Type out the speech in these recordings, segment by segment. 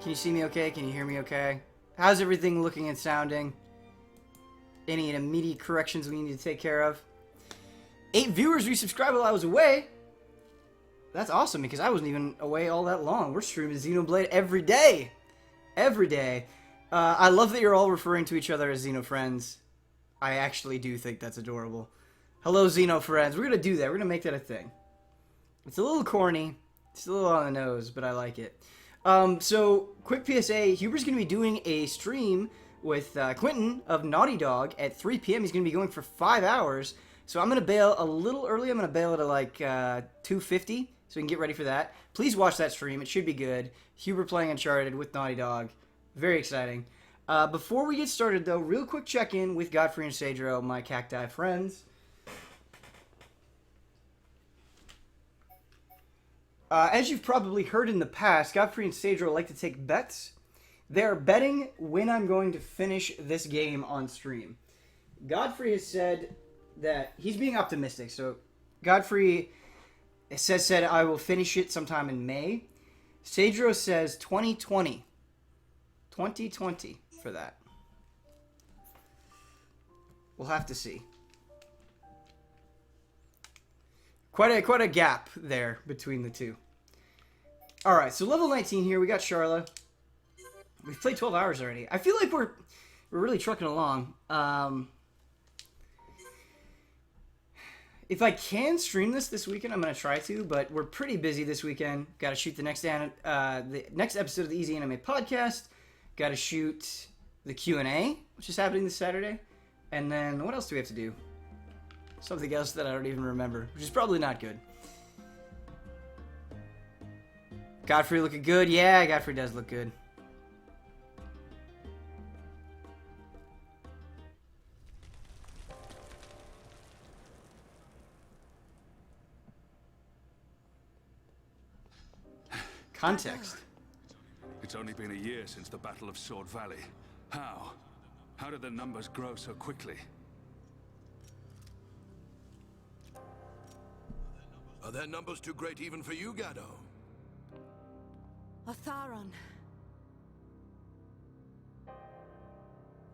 Can you see me okay? Can you hear me okay? How's everything looking and sounding? Any immediate corrections we need to take care of? 8 viewers resubscribed while I was away. That's awesome because I wasn't even away all that long. We're streaming Xenoblade every day. Every day. I love that you're all referring to each other as Xeno friends. I actually do think that's adorable. Hello, Xeno friends. We're going to do that. We're going to make that a thing. It's a little corny. It's a little on the nose, but I like it. So, quick PSA. Huber's going to be doing a stream with Quentin of Naughty Dog at 3 p.m. He's going to be going for 5 hours. So I'm going to bail a little early. I'm going to bail it at like 2:50, so we can get ready for that. Please watch that stream. It should be good. Huber playing Uncharted with Naughty Dog. Very exciting. Before we get started, though, real quick check-in with Godfrey and Cedro, my cacti friends. As you've probably heard in the past, Godfrey and Cedro like to take bets. They're betting when I'm going to finish this game on stream. Godfrey has said that he's being optimistic. So Godfrey said I will finish it sometime in May. Cedro says 2020. 2020 for that. We'll have to see. Quite a gap there between the two. All right, so level 19 here. We got Charla. We've played 12 hours already. I feel like we're really trucking along. If I can stream this weekend, I'm going to try to, but we're pretty busy this weekend. Got to shoot the next episode of the Easy Anime Podcast. Got to shoot the Q&A, which is happening this Saturday. And then what else do we have to do? Something else that I don't even remember, which is probably not good. Godfrey looking good? Yeah, Godfrey does look good. Context. It's only been a year since the Battle of Sword Valley. How? How did the numbers grow so quickly? Are their numbers too great even for you, Gado? Otharon.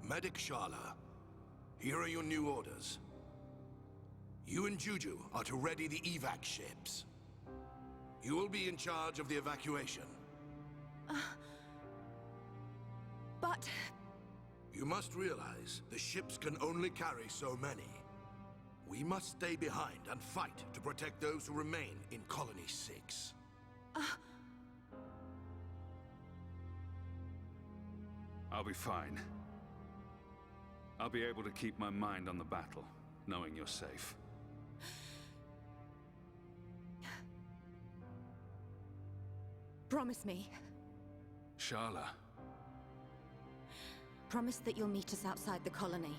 Medic Sharla, here are your new orders. You and Juju are to ready the evac ships. You will be in charge of the evacuation. But... You must realize the ships can only carry so many. We must stay behind and fight to protect those who remain in Colony 6. I'll be fine. I'll be able to keep my mind on the battle, knowing you're safe. Promise me. Sharla. Promise that you'll meet us outside the colony.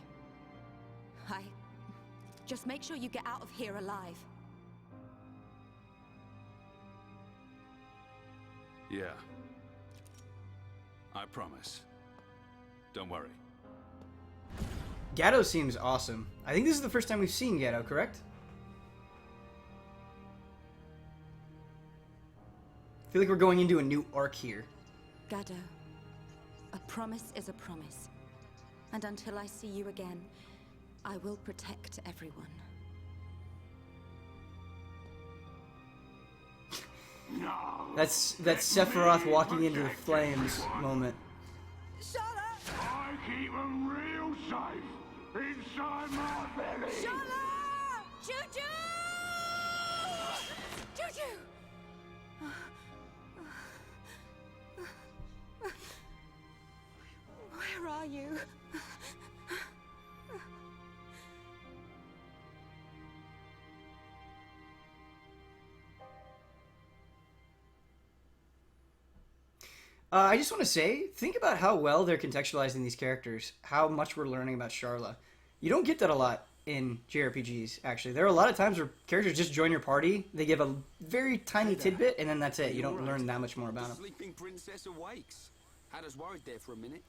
Just make sure you get out of here alive. Yeah. I promise. Don't worry. Gato seems awesome. I think this is the first time we've seen Gato, correct? I feel like we're going into a new arc here. Gado, a promise is a promise. And until I see you again, I will protect everyone. That's Sephiroth walking into the flames moment. Shut up! I keep them real safe inside my belly. Shut up! Juju! Juju! Where are you? I just want to say, think about how well they're contextualizing these characters, how much we're learning about Sharla. You don't get that a lot in JRPGs, actually. There are a lot of times where characters just join your party, they give a very tiny tidbit, and then that's it. You don't learn that much more about them. The sleeping princess awakes. Had us worried there for a minute.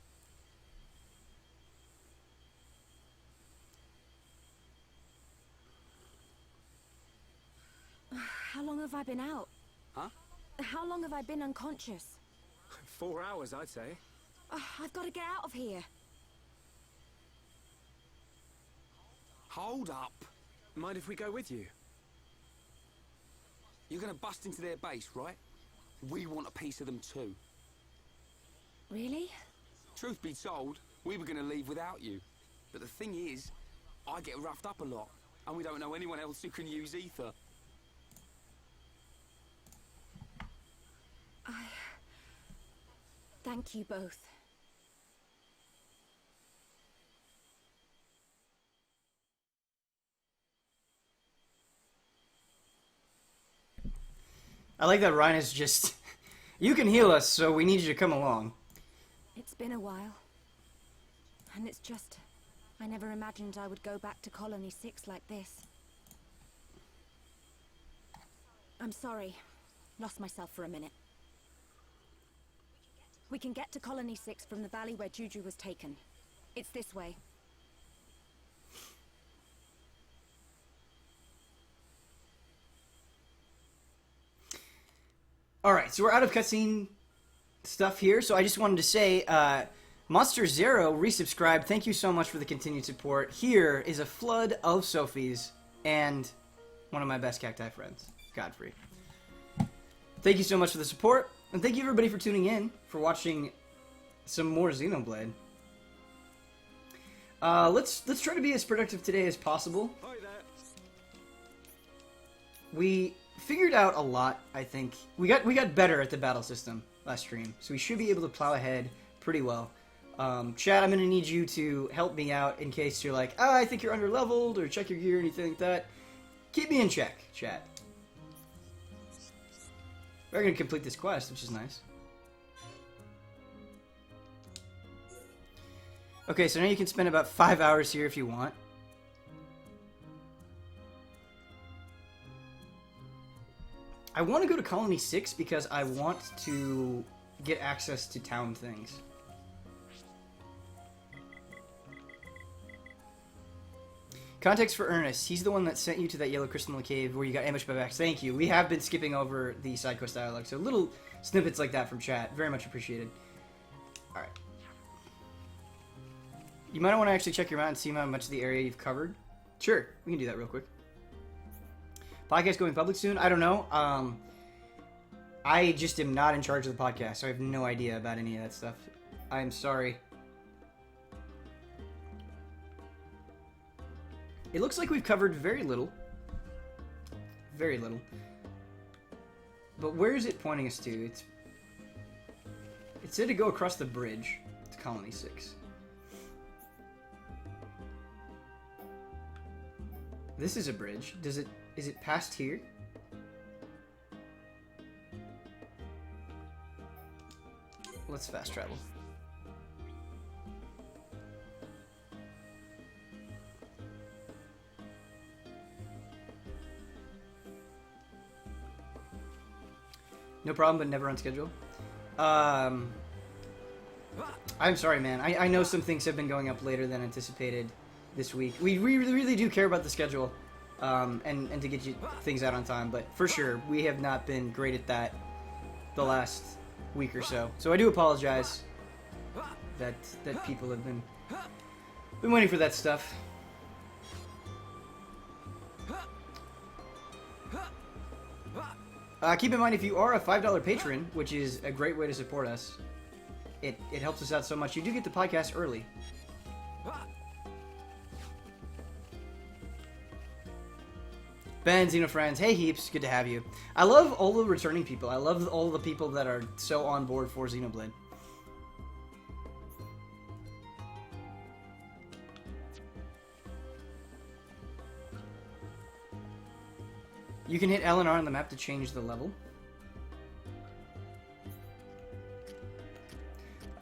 How long have I been out? Huh? How long have I been unconscious? 4 hours, I'd say. I've got to get out of here. Hold up. Mind if we go with you? You're gonna bust into their base, right? We want a piece of them too. Really? Truth be told, we were gonna leave without you. But the thing is, I get roughed up a lot, and we don't know anyone else who can use ether. Thank you both. I like that Ryan is just... You can heal us, so we need you to come along. It's been a while. And it's just... I never imagined I would go back to Colony 6 like this. I'm sorry. Lost myself for a minute. We can get to Colony 6 from the valley where Juju was taken. It's this way. Alright, so we're out of cutscene stuff here, so I just wanted to say, Monster Zero resubscribed. Thank you so much for the continued support. Here is a flood of Sophies and one of my best cacti friends, Godfrey. Thank you so much for the support, and thank you everybody for tuning in, for watching some more Xenoblade. Let's try to be as productive today as possible. Hi there. We figured out a lot, I think. We got better at the battle system last stream, so we should be able to plow ahead pretty well. Chat, I'm going to need you to help me out in case you're like, I think you're under-leveled, or check your gear, or anything like that. Keep me in check, chat. We're going to complete this quest, which is nice. Okay, so now you can spend about 5 hours here if you want. I want to go to Colony 6 because I want to get access to town things. Context for Ernest. He's the one that sent you to that yellow crystal cave where you got ambushed by Vax. Thank you. We have been skipping over the side quest dialogue, so little snippets like that from chat. Very much appreciated. Alright. You might want to actually check your map and see how much of the area you've covered. Sure, we can do that real quick. Podcast going public soon? I don't know. I just am not in charge of the podcast, so I have no idea about any of that stuff. I'm sorry. It looks like we've covered very little. Very little. But where is it pointing us to? It said to go across the bridge to Colony 6. This is a bridge. Is it past here? Let's fast travel. No problem, but never on schedule. I'm sorry, man. I know some things have been going up later than anticipated this week. We really do care about the schedule, and to get you things out on time. But for sure, we have not been great at that the last week or so. So I do apologize that people have been waiting for that stuff. Keep in mind, if you are a $5 patron, which is a great way to support us, it helps us out so much. You do get the podcast early. Ben, Xeno friends, hey Heaps, good to have you. I love all the returning people. I love all the people that are so on board for Xenoblade. You can hit L and R on the map to change the level.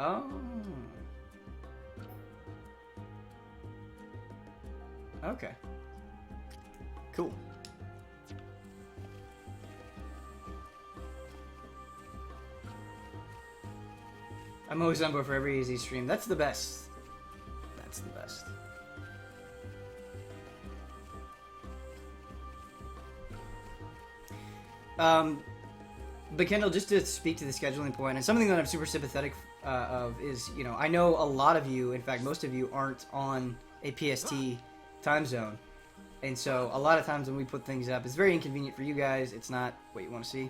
Oh. Okay. Cool. I'm always on board for every easy stream. That's the best. That's the best. But Kendall, just to speak to the scheduling point, and something that I'm super sympathetic of is, you know, I know a lot of you, in fact, most of you aren't on a PST time zone. And so a lot of times when we put things up, it's very inconvenient for you guys. It's not what you want to see.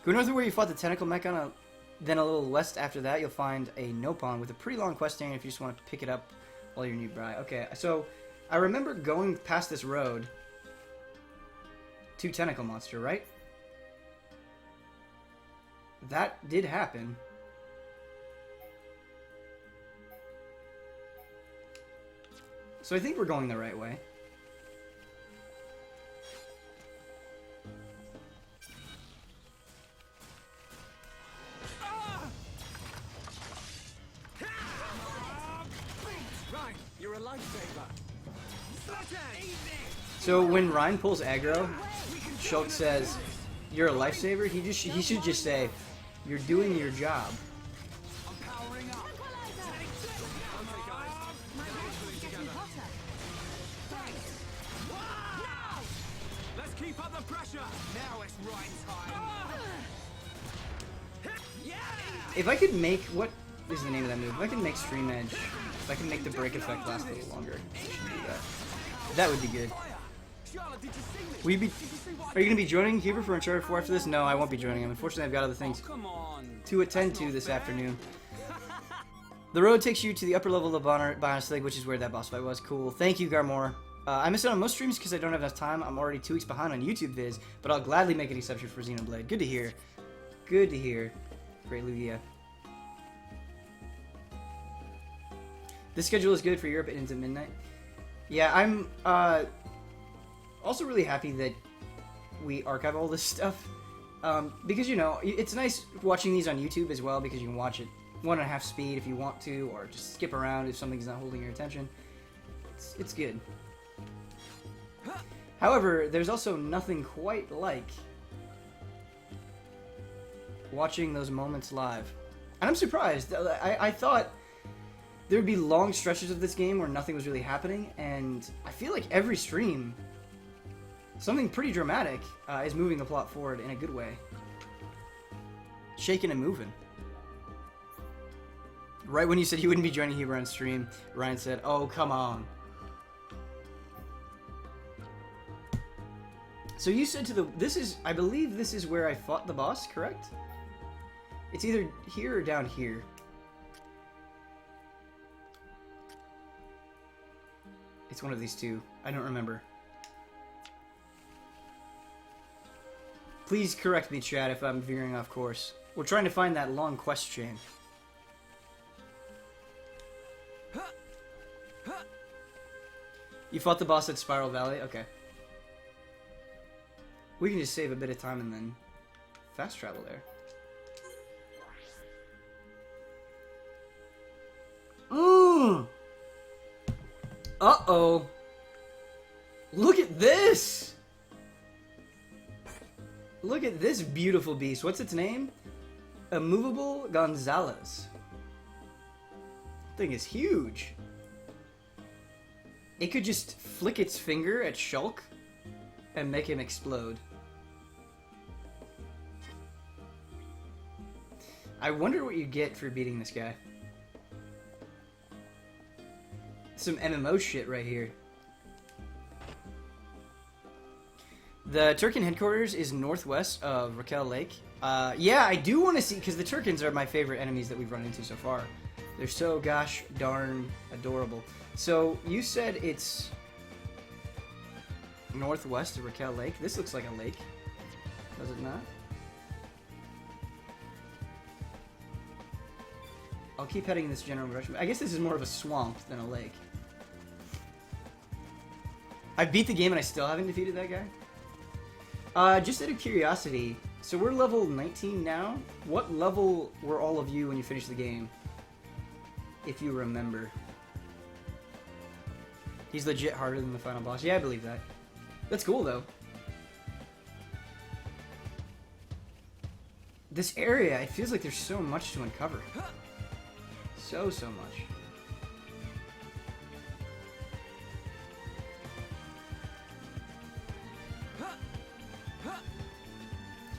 Go north of where you fought the tentacle mech on then a little west after that, you'll find a Nopon with a pretty long quest area if you just want to pick it up while you're nearby. Okay, so I remember going past this road to Tentacle Monster, right? That did happen. So I think we're going the right way. Right, you're a lifesaver. So when Ryan pulls aggro, Shulk says, "You're a lifesaver." He should just say, "You're doing your job." I'm powering up. Okay, guys. Let's keep up the pressure. Now it's right time. If I could make, what is the name of that move? If I can make Stream Edge, if I can make the break effect last a little longer, I should do that. That would be good. Charlotte, did you see me? Will you be, Did you see what I are you going to be joining Huber for Uncharted 4 after this? No, I won't be joining him. Unfortunately, I've got other things Come on. to attend to this afternoon. The road takes you to the upper level of Bionis Lake, which is where that boss fight was. Cool. Thank you, Garmore. I missed out on most streams because I don't have enough time. I'm already 2 weeks behind on YouTube vids, but I'll gladly make an exception for Xenoblade. Good to hear. Good to hear. Great Lugia. This schedule is good for Europe and into midnight. Yeah, I'm also really happy that we archive all this stuff. Because, you know, it's nice watching these on YouTube as well because you can watch it 1.5 speed if you want to, or just skip around if something's not holding your attention. It's good. However, there's also nothing quite like watching those moments live. And I'm surprised. I thought there would be long stretches of this game where nothing was really happening, and I feel like every stream, something pretty dramatic is moving the plot forward in a good way. Shaking and moving. Right when you said you wouldn't be joining Huber on stream, Ryan said, "Oh, come on." So you said I believe this is where I fought the boss, correct? It's either here or down here. It's one of these two. I don't remember. Please correct me, chat, if I'm veering off course. We're trying to find that long quest chain. You fought the boss at Spiral Valley? Okay. We can just save a bit of time and then fast travel there. Uh-oh. Look at this! Look at this beautiful beast. What's its name? Immovable Gonzalez. Thing is huge. It could just flick its finger at Shulk and make him explode. I wonder what you get for beating this guy. Some MMO shit right here. The Turkin headquarters is northwest of Raquel Lake. Yeah, I do want to see, because the Turkins are my favorite enemies that we've run into so far. They're so gosh darn adorable. So, you said it's northwest of Raquel Lake. This looks like a lake. Does it not? I'll keep heading in this general direction. I guess this is more of a swamp than a lake. I beat the game and I still haven't defeated that guy. Just out of curiosity, so we're level 19 now. What level were all of you when you finished the game? If you remember. He's legit harder than the final boss. Yeah, I believe that. That's cool, though. This area, it feels like there's so much to uncover. So much.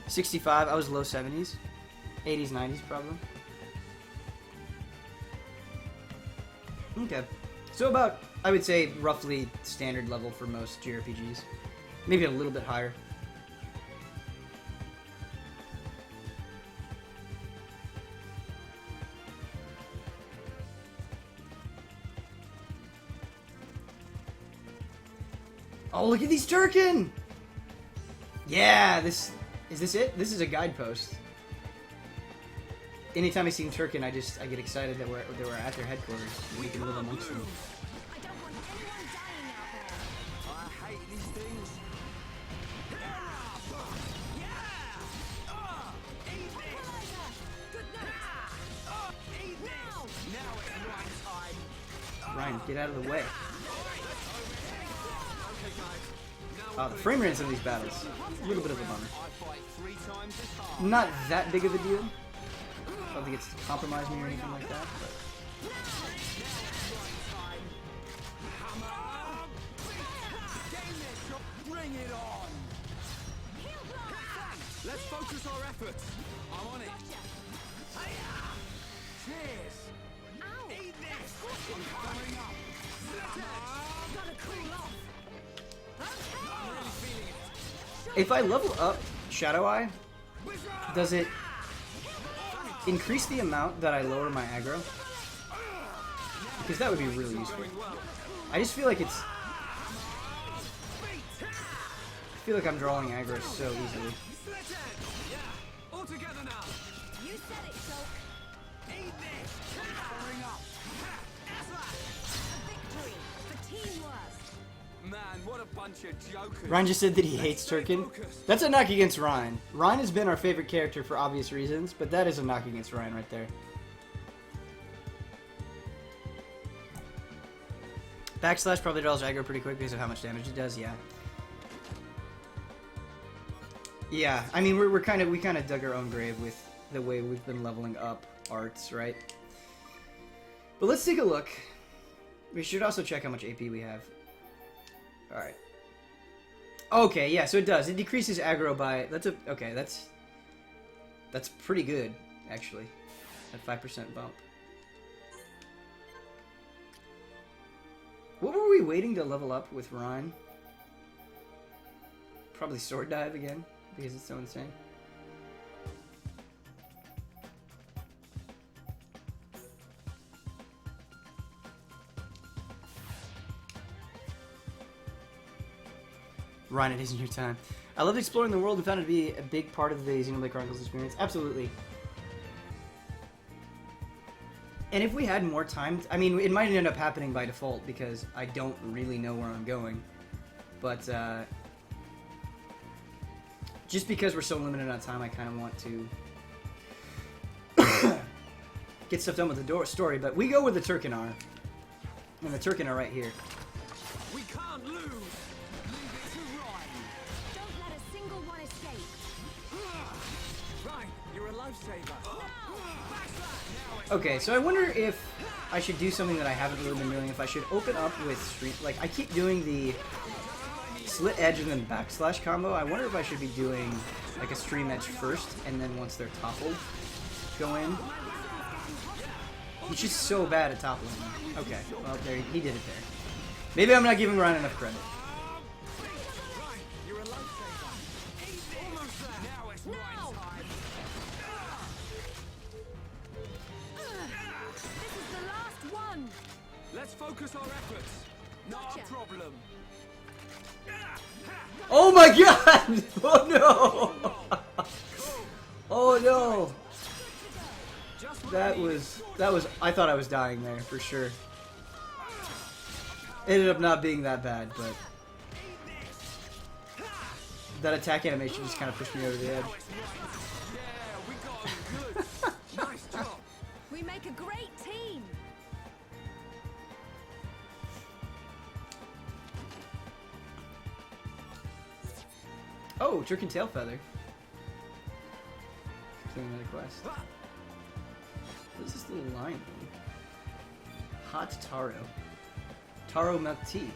65. I was low 70s. 80s, 90s probably. Okay. So about, I would say, roughly standard level for most JRPGs. Maybe a little bit higher. Oh, look at these Turkin! Yeah, is this it? This is a guidepost. Anytime I see Turkin, I get excited that we're at their headquarters. We can live amongst them. I don't want anyone dying out there. I hate these things. Equalizer! Good night. Now! Now it's right time. Ryan, get out of the way. The frame rates in these battles, a little bit of a bummer. I fight 3 times as hard. Not that big of a deal. I don't think it's compromised me or anything like that, but... Bring it on. Let's focus our efforts. I'm on it. Cheers. Ow! Eat this. I'm coming up. Gotta cool off. I'm really feeling it. If I level up Shadow Eye, does it increase the amount that I lower my aggro? Because that would be really useful. I just feel like it's... I feel like I'm drawing aggro so easily. All together now. You said it, Shulk. Eat this. Powering up. A victory for teamwork. Man, what a bunch of jokers. Ryan just said that he hates Turkin. That's a knock against Ryan. Ryan has been our favorite character for obvious reasons, but that is a knock against Ryan right there. Backslash probably draws aggro pretty quick because of how much damage it does, yeah. Yeah, I mean, we kind of dug our own grave with the way we've been leveling up arts, right? But let's take a look. We should also check how much AP we have. Alright. Okay, yeah, so it does. It decreases aggro by... Okay, that's pretty good, actually. At 5% bump. What were we waiting to level up with Ryan? Probably Sword Dive again, because it's so insane. Ryan, it isn't your time. I loved exploring the world and found it to be a big part of the Xenoblade Chronicles experience. Absolutely. And if we had more time, I mean, it might end up happening by default because I don't really know where I'm going. But just because we're so limited on time, I kind of want to get stuff done with the story. But we go where the Turkin are. And the Turkin are right here. We can't lose. Don't let a single one escape. Right, you're a lifesaver. Okay, so I wonder if I should do something that I haven't really been doing. If I should open up with stream, like I keep doing the slit edge and then backslash combo. I wonder if I should be doing like a stream edge first, and then once they're toppled, go in. He's just so bad at toppling. Okay, well there he did it there. Maybe I'm not giving Ryan enough credit. You're a lifesaver. Almost there. Now it's right time. This is the last one. Let's focus our efforts. Not a Gotcha. problem. Oh my god! Oh no! Oh no! That was, I thought I was dying there, for sure. Ended up not being that bad, but... That attack animation just kind of pushed me over the edge. Yeah, we got him good. Nice job. We make a great team. Oh, Turkin Tail Feather. Doing another quest. What is this little line thing? Hot Taro. Taro milk tea.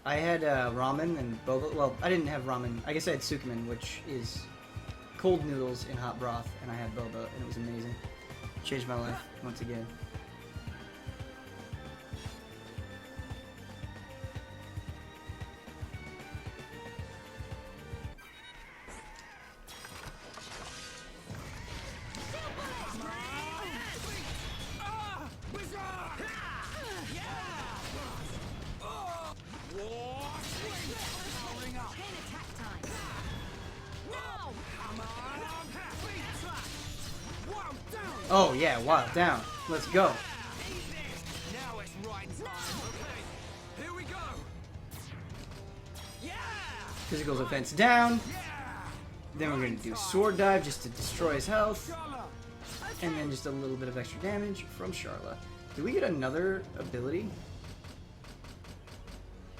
I had ramen and boba. Well, I didn't have ramen. I guess I had sukumen, which is cold noodles in hot broth, and I had boba, and it was amazing. Changed my life once again. Oh yeah, wild down. Let's go. Now it's right time. Okay, here we go. Yeah. Physical defense down. Then we're gonna do sword dive just to destroy his health. And then just a little bit of extra damage from Sharla. Do we get another ability?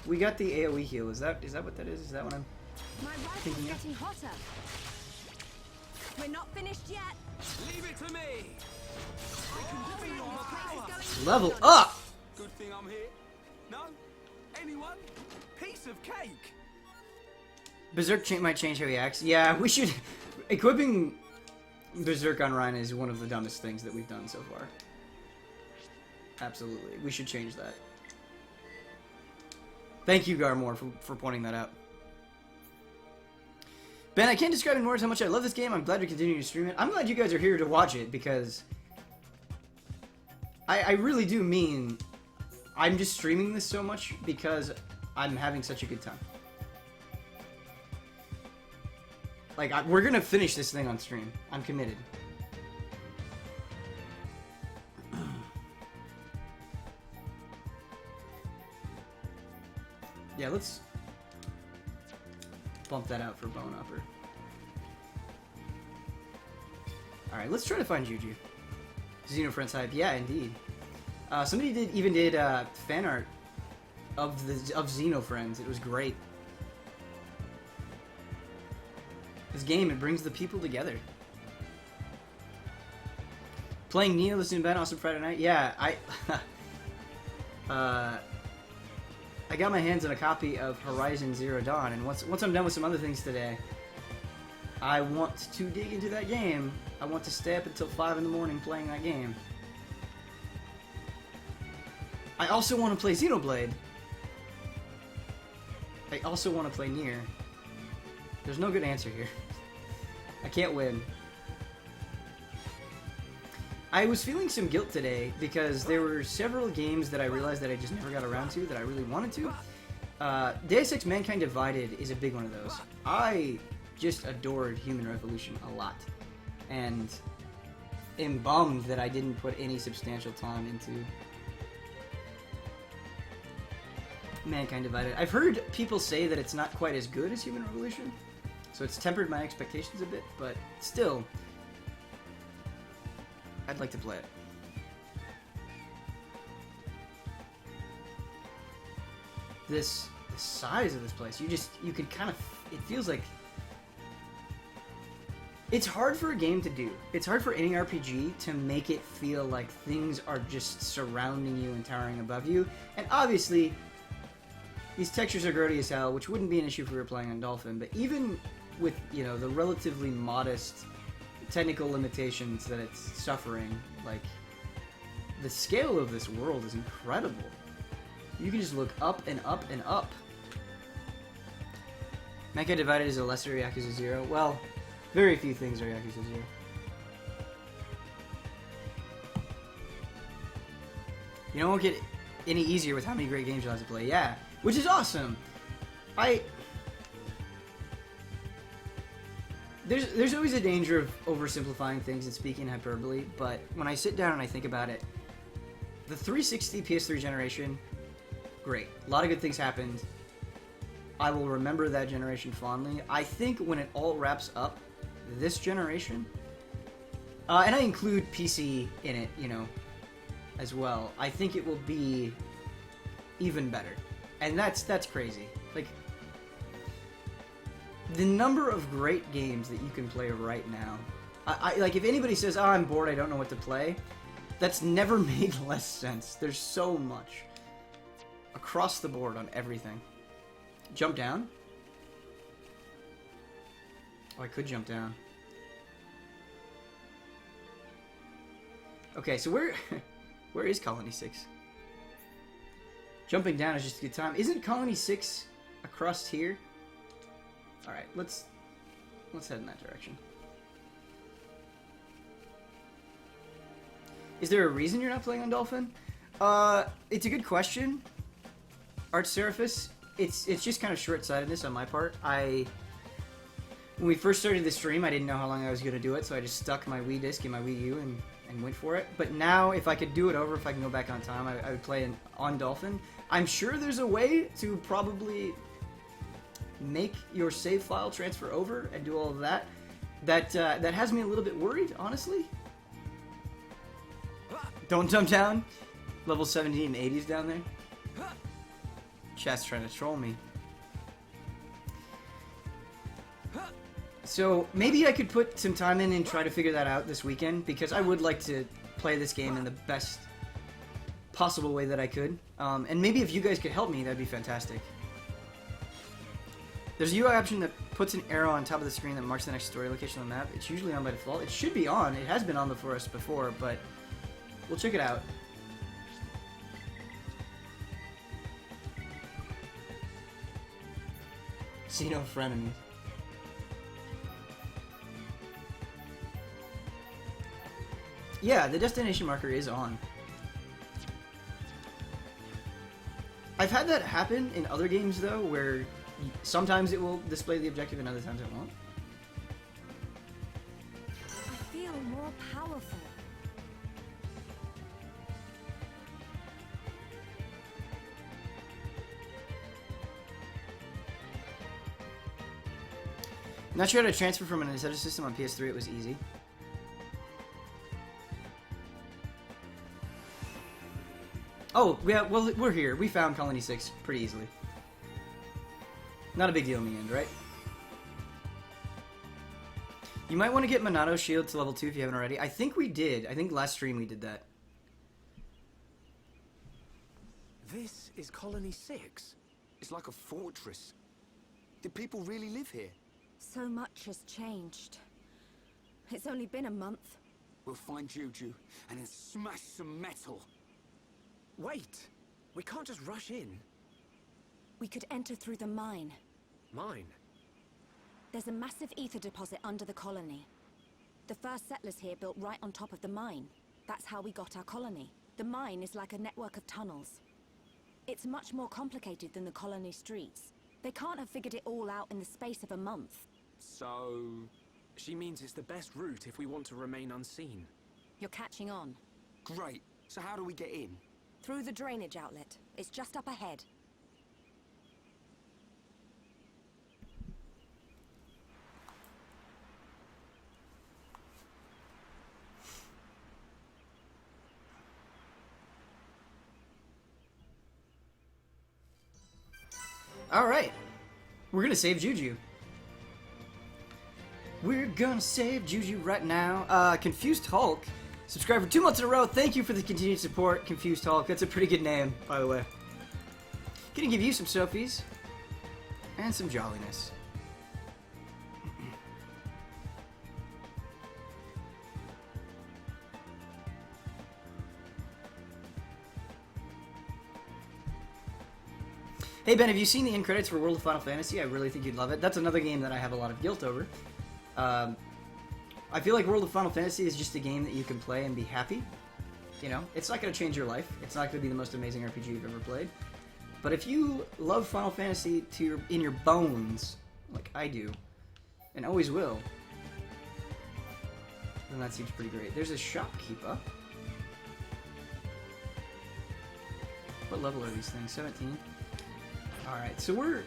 We got the AoE heal. Is that what that is? Is that what I'm My rifle's thinking of? getting hotter. We're not finished yet. Leave it to me. Level up! Good thing I'm here. No? Anyone? Piece of cake. Berserk might change how he acts. Yeah, we should... Equipping Berserk on Ryan is one of the dumbest things that we've done so far. Absolutely. We should change that. Thank you, Garmore, for pointing that out. Ben, I can't describe in words how much I love this game. I'm glad you're continuing to stream it. I'm glad you guys are here to watch it, because... I really do mean... I'm just streaming this so much because I'm having such a good time. Like, we're gonna finish this thing on stream. I'm committed. Yeah, let's bump that out for Bone Upper. Alright, let's try to find Juju. Xenofriends hype. Yeah, indeed. Somebody even did fan art of Xenofriends. It was great. This game, it brings the people together. Playing Neo, listening to Ben, awesome Friday night. Yeah, I got my hands on a copy of Horizon Zero Dawn, and once I'm done with some other things today, I want to dig into that game. I want to stay up until 5 in the morning playing that game. I also want to play Xenoblade. I also want to play Nier. There's no good answer here. I can't win. I was feeling some guilt today because there were several games that I realized that I just never got around to that I really wanted to. Deus Ex Mankind Divided is a big one of those. I just adored Human Revolution a lot, and am bummed that I didn't put any substantial time into Mankind Divided. I've heard people say that it's not quite as good as Human Revolution, so it's tempered my expectations a bit, but still, I'd like to play it. The size of this place, you could kind of, it feels like, it's hard for a game to do. It's hard for any RPG to make it feel like things are just surrounding you and towering above you. And obviously, these textures are grody as hell, which wouldn't be an issue if we were playing on Dolphin, but even with, you know, the relatively modest technical limitations that it's suffering, like, the scale of this world is incredible. You can just look up and up and up. Mankind Divided is a lesser Yakuza 0. Well, very few things are Yakuza 0. You know, it won't get any easier with how many great games you'll have to play. Yeah, which is awesome. There's always a danger of oversimplifying things and speaking hyperbole, but when I sit down and I think about it, the 360 PS3 generation, great. A lot of good things happened. I will remember that generation fondly. I think when it all wraps up, this generation, and I include PC in it, you know, as well, I think it will be even better. And that's crazy. Like, the number of great games that you can play right now. I like, if anybody says, oh, I'm bored, I don't know what to play, that's never made less sense. There's so much across the board on everything. jump down? Oh, I could jump down. Okay, so where is Colony 6? Jumping down is just a good time. Isn't Colony 6 across here? Alright, let's head in that direction. Is there a reason you're not playing on Dolphin? It's a good question. Arch Seraphis, it's just kind of short-sightedness on my part. When we first started the stream, I didn't know how long I was going to do it, so I just stuck my Wii disc in my Wii U and went for it. But now, if I could do it over, if I can go back on time, I would play on Dolphin. I'm sure there's a way to probably make your save file transfer over and do all of that. That has me a little bit worried, honestly. Don't jump down. Level 70 and 80s down there. Chat's trying to troll me. So maybe I could put some time in and try to figure that out this weekend, because I would like to play this game in the best possible way that I could. And maybe if you guys could help me, that'd be fantastic. There's a UI option that puts an arrow on top of the screen that marks the next story location on the map. It's usually on by default. It should be on. It has been on for us before, but we'll check it out. See no frenemies. Yeah, the destination marker is on. I've had that happen in other games, though, where sometimes it will display the objective and other times it won't. I feel more powerful. Not sure how to transfer from an Nintendo system on PS3. It was easy. Oh, yeah, well, we're here. We found Colony 6 pretty easily. Not a big deal in the end, right? You might want to get Monato's shield to level 2 if you haven't already. I think we did. I think last stream we did that. This is Colony 6. It's like a fortress. Did people really live here? So much has changed. It's only been a month. We'll find Juju and then smash some metal. Wait! We can't just rush in. We could enter through the mine. Mine? There's a massive ether deposit under the colony. The first settlers here built right on top of the mine. That's how we got our colony. The mine is like a network of tunnels. It's much more complicated than the colony streets. They can't have figured it all out in the space of a month. So... she means it's the best route if we want to remain unseen. You're catching on. Great. So how do we get in? Through the drainage outlet. It's just up ahead. Alright. We're gonna save Juju. We're gonna save Juju right now. Confused Hulk. Subscribe for 2 months in a row. Thank you for the continued support, Confused Hulk. That's a pretty good name, by the way. Gonna give you some Sophies. And some jolliness. Hey Ben, have you seen the end credits for World of Final Fantasy? I really think you'd love it. That's another game that I have a lot of guilt over. I feel like World of Final Fantasy is just a game that you can play and be happy. You know, it's not going to change your life. It's not going to be the most amazing RPG you've ever played. But if you love Final Fantasy in your bones, like I do, and always will, then that seems pretty great. There's a shopkeeper. What level are these things? 17? Alright, so we're...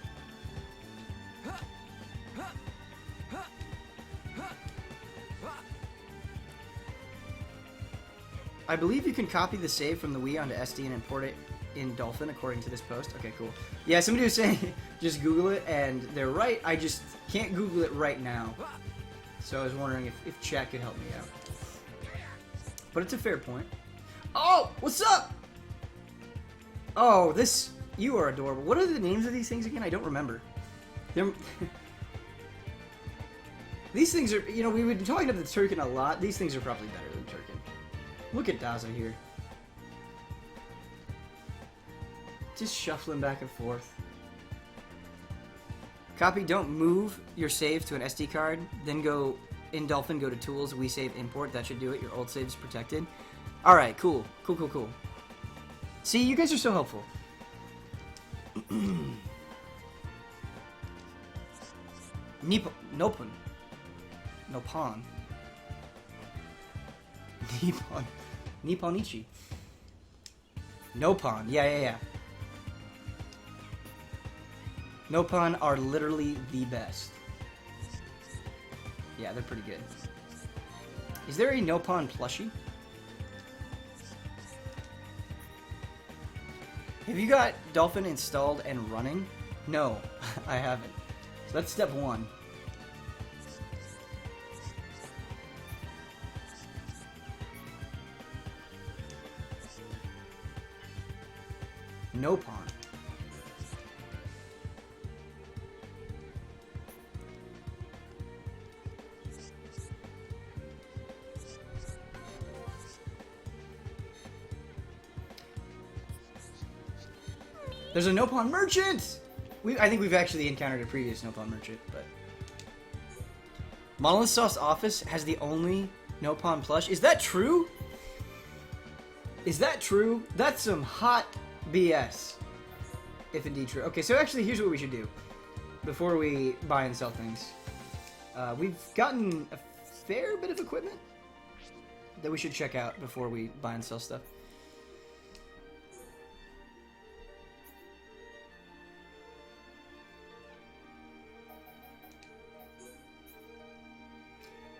I believe you can copy the save from the Wii onto SD and import it in Dolphin, according to this post. Okay, cool. Yeah, somebody was saying, just Google it, and they're right. I just can't Google it right now. So I was wondering if chat could help me out. But it's a fair point. Oh, what's up? Oh, this You are adorable. What are the names of these things again? I don't remember. They're... These things are, you know, we've been talking about the Turkin a lot. These things are probably better than Turkin. Look at Daza here. Just shuffling back and forth. Copy, don't move your save to an SD card. Then go, in Dolphin, go to Tools, We Save Import. That should do it. Your old save is protected. Alright, cool. Cool. See, you guys are so helpful. Nopon. Nipponichi. Nopon. Yeah. Nopon are literally the best. Yeah, they're pretty good. Is there a Nopon plushie? Have you got Dolphin installed and running? No, I haven't. So that's step one. Nopon. There's a Nopon merchant! I think we've actually encountered a previous Nopon merchant, but... Monolith Soft's office has the only Nopon plush. Is that true? Is that true? That's some hot BS. If indeed true. Okay, so actually here's what we should do. Before we buy and sell things. We've gotten a fair bit of equipment that we should check out before we buy and sell stuff.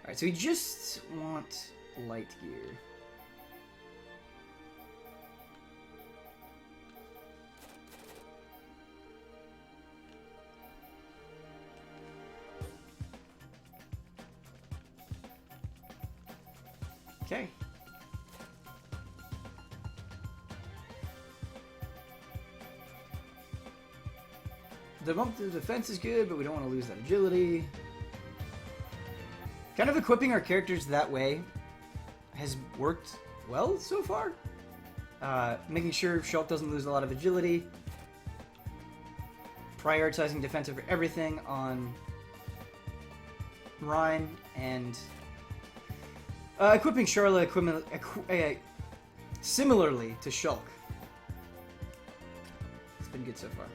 Alright, so we just want light gear. Okay. The bump to defense is good, but we don't want to lose that agility. Kind of equipping our characters that way has worked well so far. Making sure Shulk doesn't lose a lot of agility. Prioritizing defense over everything on Rhine, and equipping Charlotte similarly to Shulk. It's been good so far.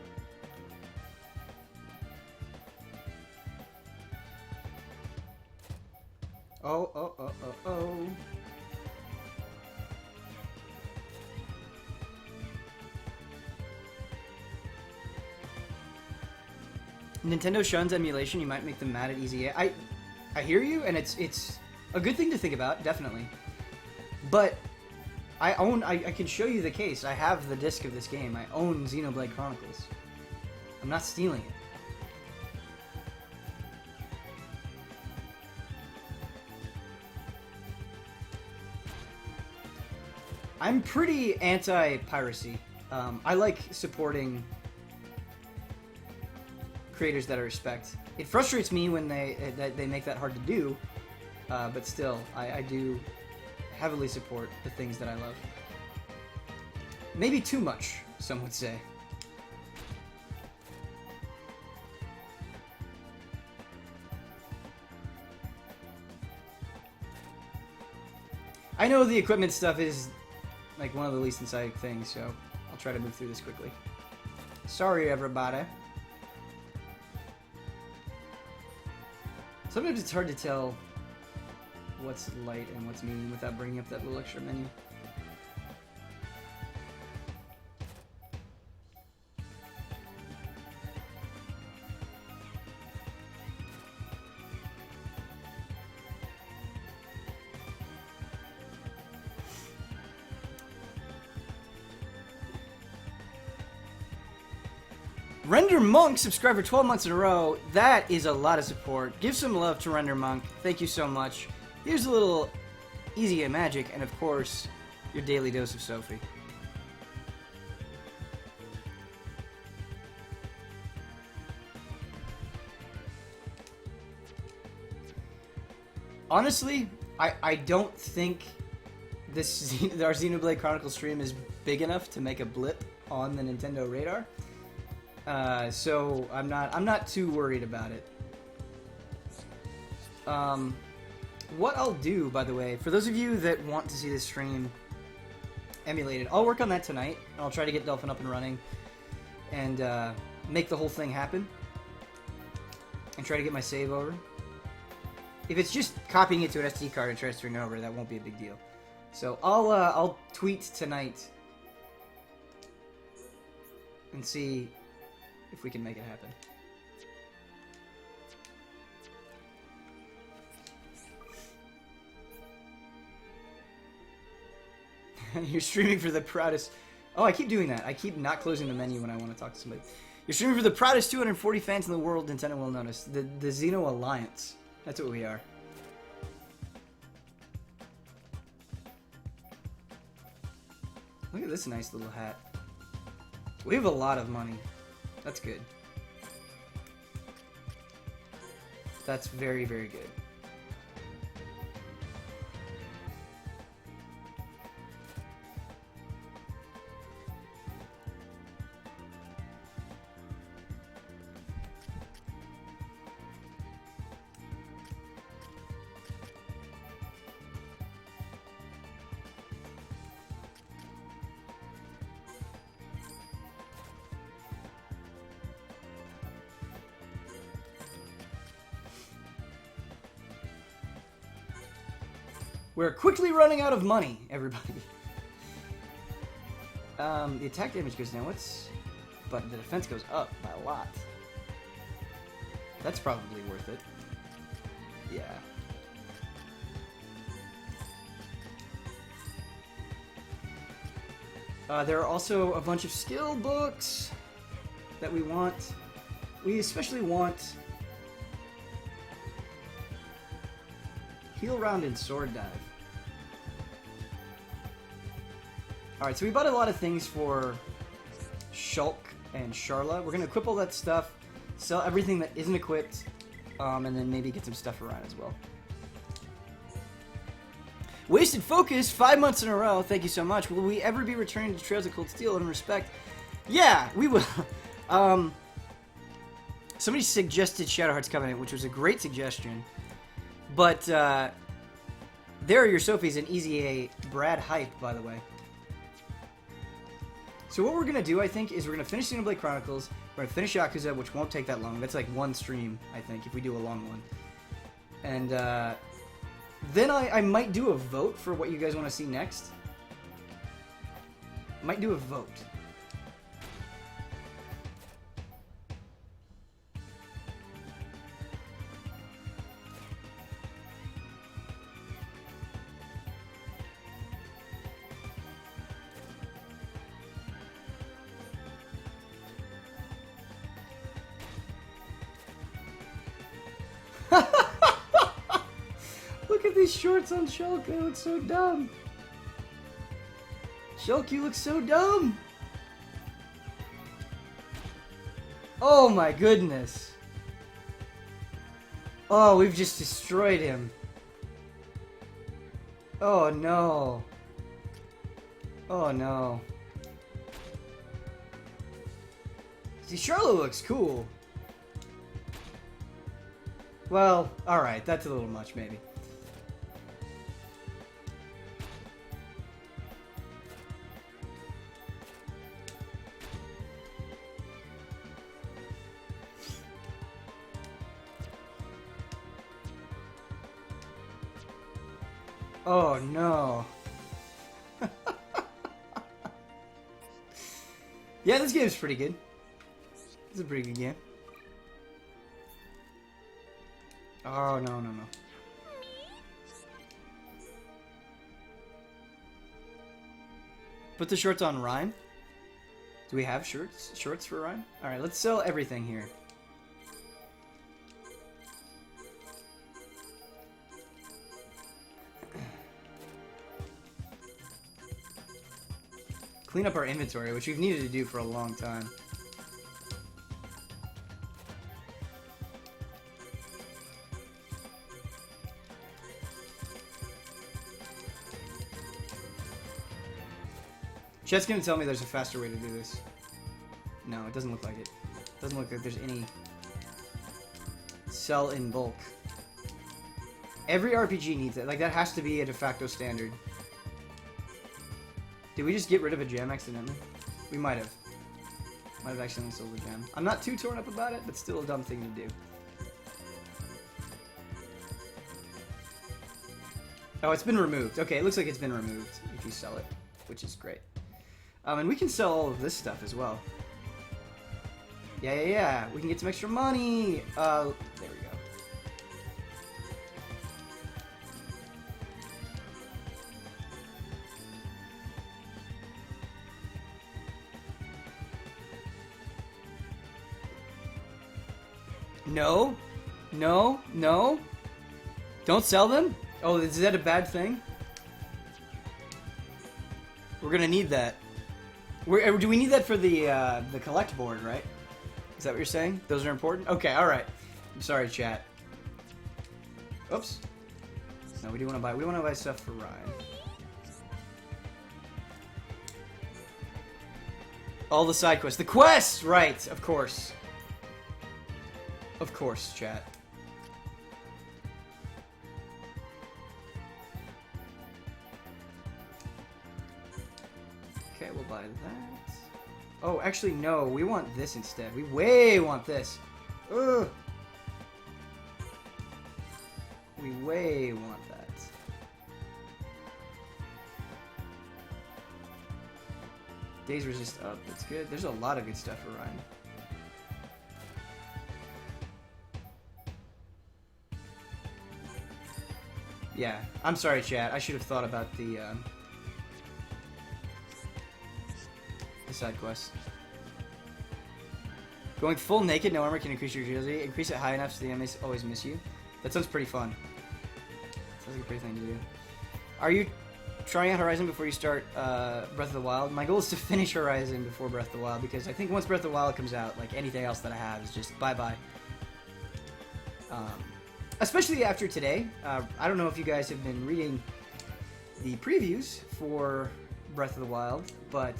Oh. Nintendo shuns emulation. You might make them mad at easy. I hear you, and it's a good thing to think about, definitely. But I can show you the case. I have the disc of this game. I own Xenoblade Chronicles. I'm not stealing it. I'm pretty anti-piracy. I like supporting creators that I respect. It frustrates me when they make that hard to do, but still, I do heavily support the things that I love. Maybe too much, some would say. I know the equipment stuff is like one of the least exciting things, so I'll try to move through this quickly. Sorry, everybody. Sometimes it's hard to tell what's light and what's medium without bringing up that little extra menu. Render Monk subscribed for 12 months in a row. That is a lot of support. Give some love to Render Monk. Thank you so much. Here's a little easy magic, and of course, your daily dose of Sophie. Honestly, I don't think this our Xenoblade Chronicles stream is big enough to make a blip on the Nintendo radar. So I'm not too worried about it. What I'll do, by the way, for those of you that want to see this stream emulated, I'll work on that tonight. I'll try to get Dolphin up and running and make the whole thing happen and try to get my save over. If it's just copying it to an SD card and transferring it over, that won't be a big deal. So I'll tweet tonight and see if we can make it happen. You're streaming for the proudest... Oh, I keep doing that. I keep not closing the menu when I want to talk to somebody. You're streaming for the proudest 240 fans in the world, Nintendo will notice. The Xeno Alliance. That's what we are. Look at this nice little hat. We have a lot of money. That's good. That's very, very good. We're quickly running out of money, everybody. The attack damage goes down. But the defense goes up by a lot. That's probably worth it. Yeah. There are also a bunch of skill books that we want. We especially want Heal Round and Sword Dive. Alright, so we bought a lot of things for Shulk and Sharla. We're going to equip all that stuff, sell everything that isn't equipped, and then maybe get some stuff for Ryan as well. Wasted Focus, 5 months in a row. Thank you so much. Will we ever be returning to Trails of Cold Steel in respect? Yeah, we will. Somebody suggested Shadow Hearts Covenant, which was a great suggestion. But, there are your Sophies and Easy A Brad Hype, by the way. So what we're going to do, I think, is we're going to finish Xenoblade Chronicles, we're going to finish Yakuza, which won't take that long. That's like one stream, I think, if we do a long one. And, then I might do a vote for what you guys want to see next. Might do a vote. Look at these shorts on Shulk, they look so dumb. Shulk, you look so dumb. Oh my goodness. Oh, we've just destroyed him. Oh no. Oh no. See, Charlotte looks cool. Well, alright, that's a little much, maybe. Oh no. Yeah, this game's pretty good. It's a pretty good game. Oh, no, no, no. Put the shorts on Rhyme. Do we have shorts for Rhyme? Alright, let's sell everything here. Clean up our inventory, which we've needed to do for a long time. Chat's gonna tell me there's a faster way to do this. No, it doesn't look like it. Doesn't look like there's any sell in bulk. Every RPG needs it. Like, that has to be a de facto standard. Did we just get rid of a gem accidentally? We might have. Might have accidentally sold a gem. I'm not too torn up about it, but still a dumb thing to do. Oh, it's been removed. Okay, it looks like it's been removed if you sell it, which is great. And we can sell all of this stuff as well. Yeah. We can get some extra money. There we go. No. Don't sell them? Oh, is that a bad thing? We're gonna need that. Do we need that for the collect board, right? Is that what you're saying? Those are important? Okay, alright. I'm sorry, chat. Oops. No, we want to buy stuff for Ryan. All the side quests. The quests! Right, of course. Of course, chat. Okay, we'll buy that. Oh, actually, no. We want this instead. We way want this. Ugh. We way want that. Days resist up. That's good. There's a lot of good stuff for Ryan. Yeah, I'm sorry, chat. I should have thought about the side quest. Going full naked, no armor can increase your agility. Increase it high enough so the enemies always miss you. That sounds pretty fun. Sounds like a pretty thing to do. Are you trying out Horizon before you start Breath of the Wild? My goal is to finish Horizon before Breath of the Wild, because I think once Breath of the Wild comes out, like anything else that I have is just bye-bye. Especially after today. I don't know if you guys have been reading the previews for Breath of the Wild, but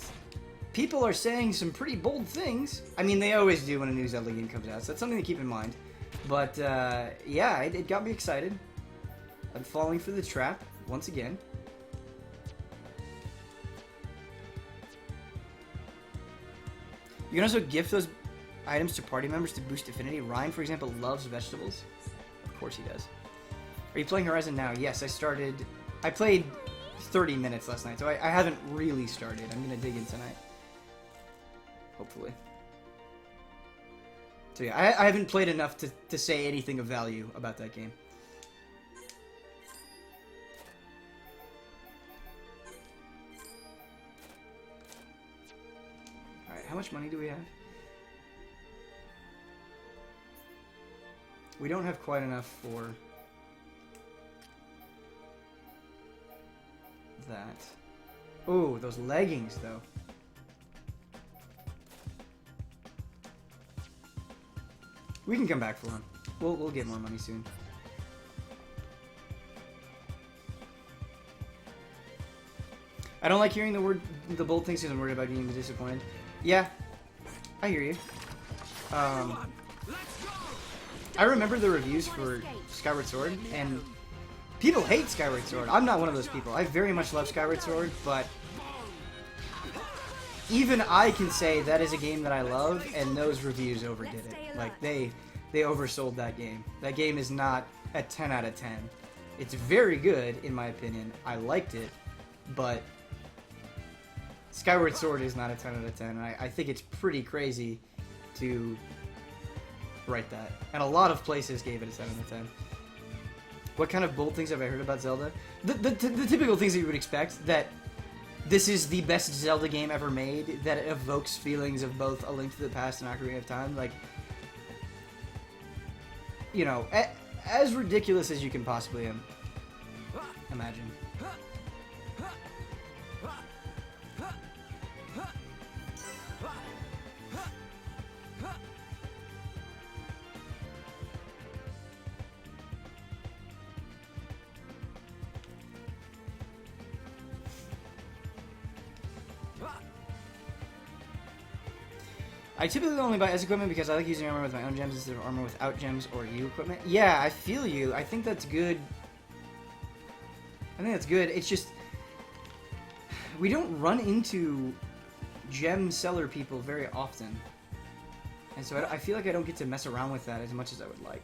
people are saying some pretty bold things. I mean, they always do when a new Zelda game comes out, so that's something to keep in mind. But, yeah, it got me excited. I'm falling for the trap, once again. You can also gift those items to party members to boost affinity. Ryan, for example, loves vegetables. Of course he does. Are you playing Horizon now? Yes, I played 30 minutes last night, so I haven't really started. I'm going to dig in tonight. Hopefully. So yeah, I haven't played enough to say anything of value about that game. Alright, how much money do we have? We don't have quite enough for that. Oh, those leggings, though. We can come back for them. We'll get more money soon. I don't like hearing the bold things because I'm worried about being disappointed. Yeah, I hear you. I remember the reviews for Skyward Sword, and people hate Skyward Sword. I'm not one of those people. I very much love Skyward Sword, but even I can say that is a game that I love, and those reviews overdid it. Like, they oversold that game. That game is not a 10 out of 10. It's very good, in my opinion. I liked it, but Skyward Sword is not a 10 out of 10, and I think it's pretty crazy to write that. And a lot of places gave it a 10 out of 10. What kind of bold things have I heard about Zelda? The typical things that you would expect, that this is the best Zelda game ever made, that it evokes feelings of both A Link to the Past and Ocarina of Time. Like, you know, as ridiculous as you can possibly imagine. I typically only buy S equipment because I like using armor with my own gems instead of armor without gems or U equipment. Yeah, I feel you. I think that's good. I think that's good. It's just we don't run into gem seller people very often. And so I feel like I don't get to mess around with that as much as I would like.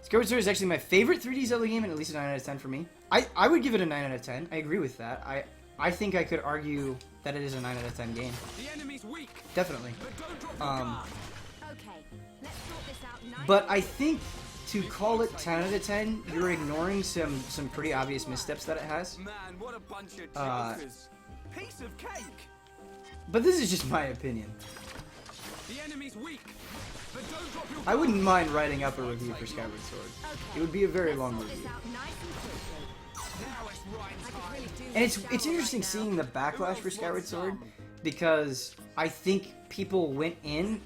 Skyward Sword is actually my favorite 3D Zelda game, and at least a 9 out of 10 for me. I would give it a 9 out of 10. I agree with that. I think I could argue that it is a 9 out of 10 game. The enemy's weak. Definitely. But don't drop your guard. Okay, let's sort this out nice. But I think to call it 10 out of 10, you're ignoring some pretty obvious missteps that it has. Man, what a bunch of jokers. Piece of cake. But this is just my opinion. The enemy's weak. But don't drop your I wouldn't mind writing up a review for Skyward Sword. It would be a very long Sort this review. out nice and quickly. Now it's right I could time. really do And with a it's shower interesting right now. seeing the backlash for Skyward Sword because I think people went in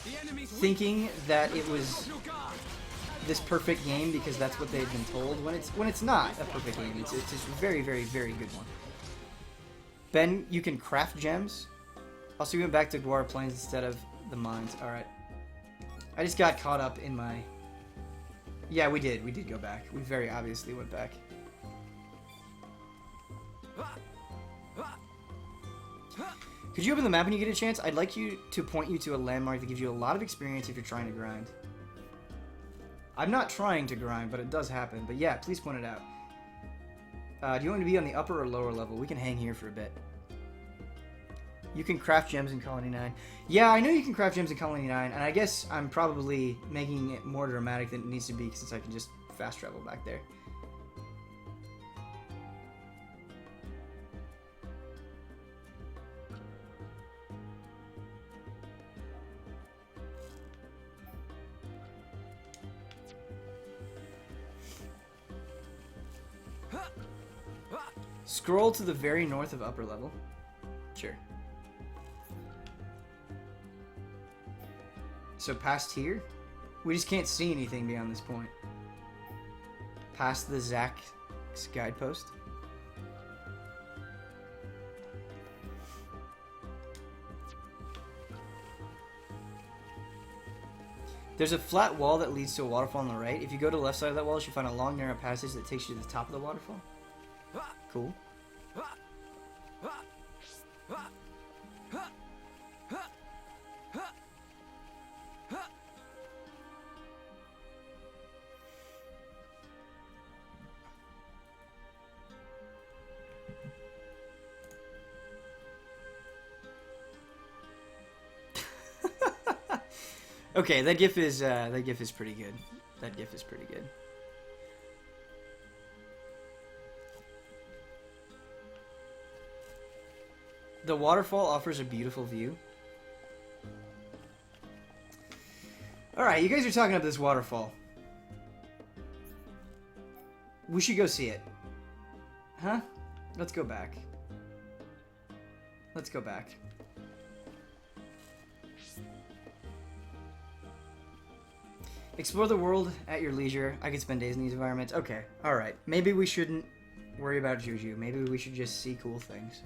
The enemy's weak. thinking that it was Drop your guard. this perfect game because that's what they'd been told when it's not a perfect game. It's a very, very, very good one. Ben, you can craft gems. Also, we went back to Gaur Plains instead of the mines. All right. I just got caught up in my. Yeah, we did. We did go back. We very obviously went back. Could you open the map when you get a chance? I'd like you to point you to a landmark that gives you a lot of experience if you're trying to grind. I'm not trying to grind, but it does happen. But yeah, please point it out. Do you want to be on the upper or lower level? We can hang here for a bit. You can craft gems in Colony 9. Yeah, I know you can craft gems in Colony 9, and I guess I'm probably making it more dramatic than it needs to be since I can just fast travel back there. Scroll to the very north of upper level. Sure. So past here? We just can't see anything beyond this point. Past the Zack's guidepost. There's a flat wall that leads to a waterfall on the right. If you go to the left side of that wall, you'll find a long, narrow passage that takes you to the top of the waterfall. Cool. Okay, that GIF is pretty good. That GIF is pretty good. The waterfall offers a beautiful view. Alright, you guys are talking up this waterfall. We should go see it. Huh? Let's go back. Let's go back. Explore the world at your leisure. I could spend days in these environments. Okay, alright. Maybe we shouldn't worry about Juju. Maybe we should just see cool things.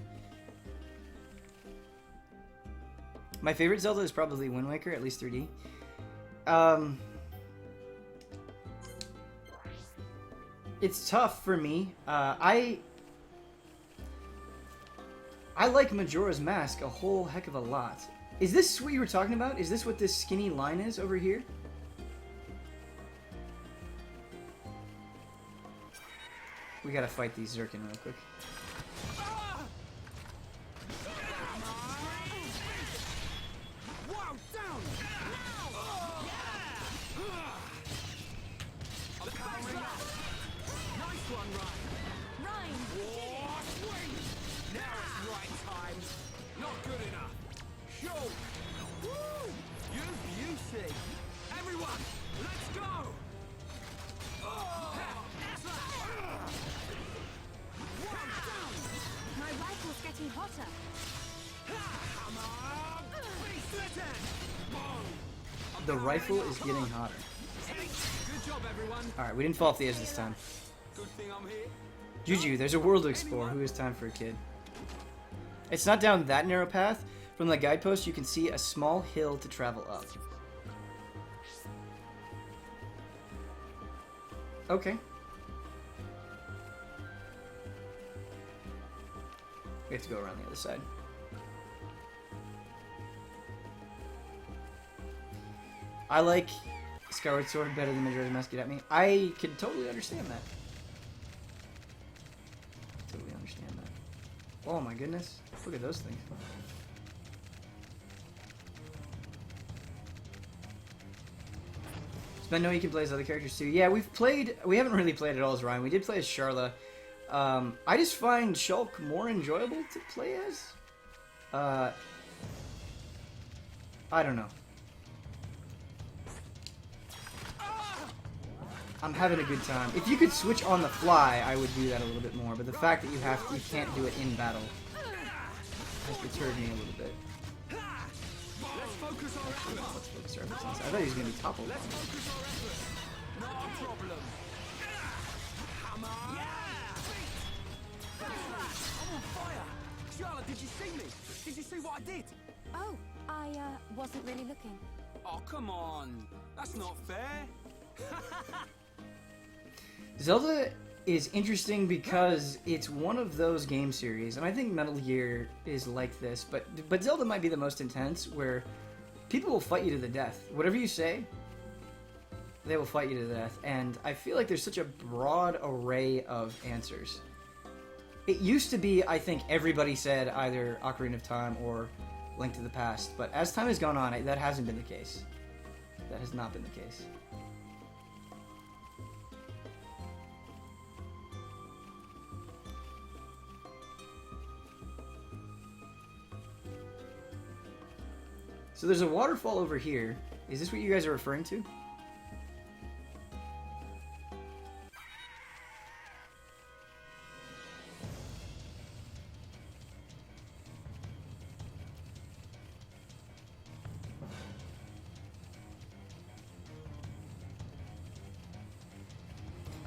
My favorite Zelda is probably Wind Waker, at least 3D. It's tough for me. I like Majora's Mask a whole heck of a lot. Is this what you were talking about? Is this what this skinny line is over here? We gotta fight these Zirkin real quick. Wow, down! I'm powering up. Nice one, Ryan. Ryan, War swing! Now it's right time. Not good enough. Show! Woo! You beauty! Everyone, let's go! my rifle's getting hotter. The rifle is getting hotter. Good job, everyone. Alright, we didn't fall off the edge this time. Good thing I'm here. Juju, there's a world to explore. Who has time for a kid? It's not down that narrow path. From the guidepost, you can see a small hill to travel up. Okay. We have to go around the other side. I like Skyward Sword better than Majora's Mask. Get at me. I can totally understand that. Totally understand that. Oh my goodness. Look at those things. I know you can play as other characters too. Yeah, we haven't really played at all as Ryan. We did play as Charla. I just find Shulk more enjoyable to play as. I don't know. I'm having a good time. If you could switch on the fly, I would do that a little bit more. But the fact that you can't do it in battle has deterred me a little bit. Let's focus our efforts. Let's focus our efforts. I thought he was gonna be toppled. Let's focus our efforts. Not a problem. Hammer. Yeah. I'm on fire. Charlotte, did you see me? Did you see what I did? Oh, I wasn't really looking. Oh, come on. That's not fair. Zelda is interesting because it's one of those game series, and I think Metal Gear is like this, but Zelda might be the most intense, where people will fight you to the death. Whatever you say, they will fight you to the death, and I feel like there's such a broad array of answers. It used to be, I think, everybody said either Ocarina of Time or Link to the Past, but as time has gone on, that hasn't been the case. That has not been the case. So there's a waterfall over here. Is this what you guys are referring to?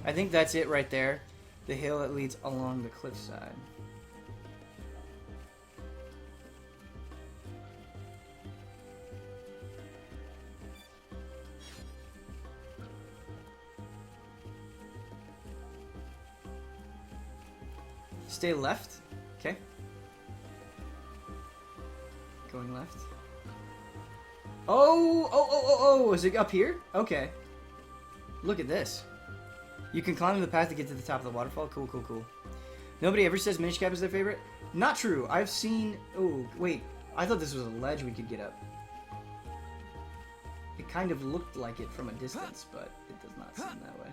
I think that's it right there. The hill that leads along the cliffside. Stay left. Okay. Going left. Oh, is it up here? Okay. Look at this. You can climb the path to get to the top of the waterfall. Cool, cool, cool. Nobody ever says Minish Cap is their favorite? Not true. I've seen... Oh, wait. I thought this was a ledge we could get up. It kind of looked like it from a distance, but it does not seem that way.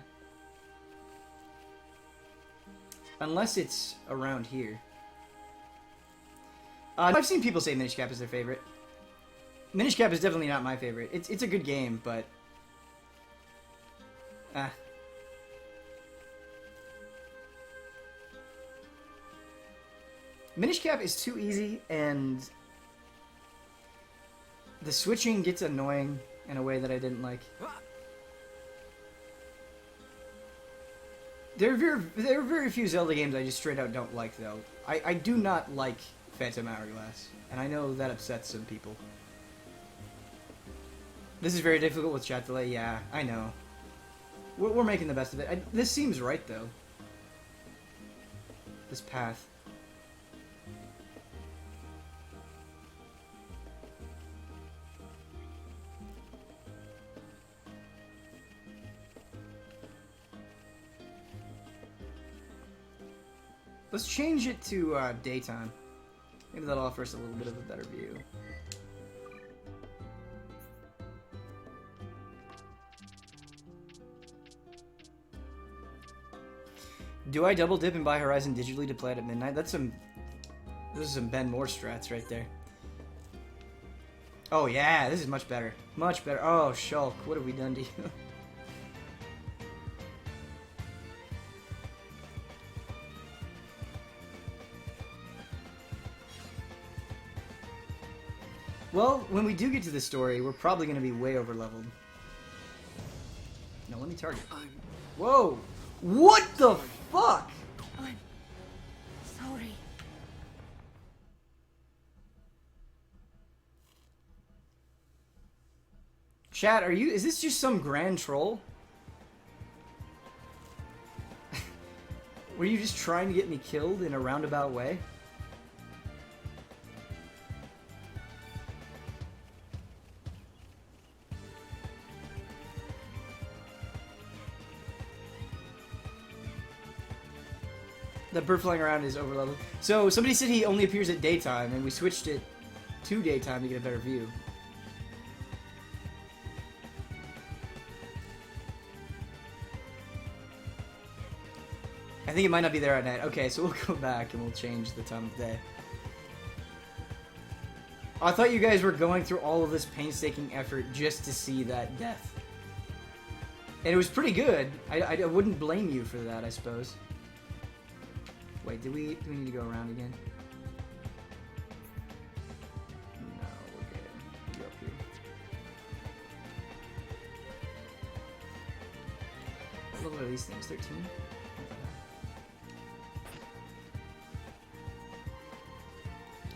Unless it's around here. I've seen people say Minish Cap is their favorite. Minish Cap is definitely not my favorite. It's a good game, but... Minish Cap is too easy, and... the switching gets annoying in a way that I didn't like. There are very few Zelda games I just straight out don't like, though. I do not like Phantom Hourglass, and I know that upsets some people. This is very difficult with chat delay, yeah, I know. We're making the best of it. This seems right, though. This path. Let's change it to daytime. Maybe that'll offer us a little bit of a better view. Do I double dip and buy Horizon digitally to play it at midnight? Those are some Ben Moore strats right there. Oh yeah, this is much better. Much better. Oh, Shulk, what have we done to you? Well, when we do get to this story, we're probably going to be way over leveled. No, let me target. Whoa! What the fuck? I'm Chat, is this just some grand troll? Were you just trying to get me killed in a roundabout way? The bird flying around is overleveled. So somebody said he only appears at daytime, and we switched it to daytime to get a better view. I think it might not be there at night. Okay, so we'll go back and we'll change the time of day. Oh, I thought you guys were going through all of this painstaking effort just to see that death. And it was pretty good. I wouldn't blame you for that, I suppose. Wait, do we need to go around again? No, we're good. We'll go up here. What level are these things? 13?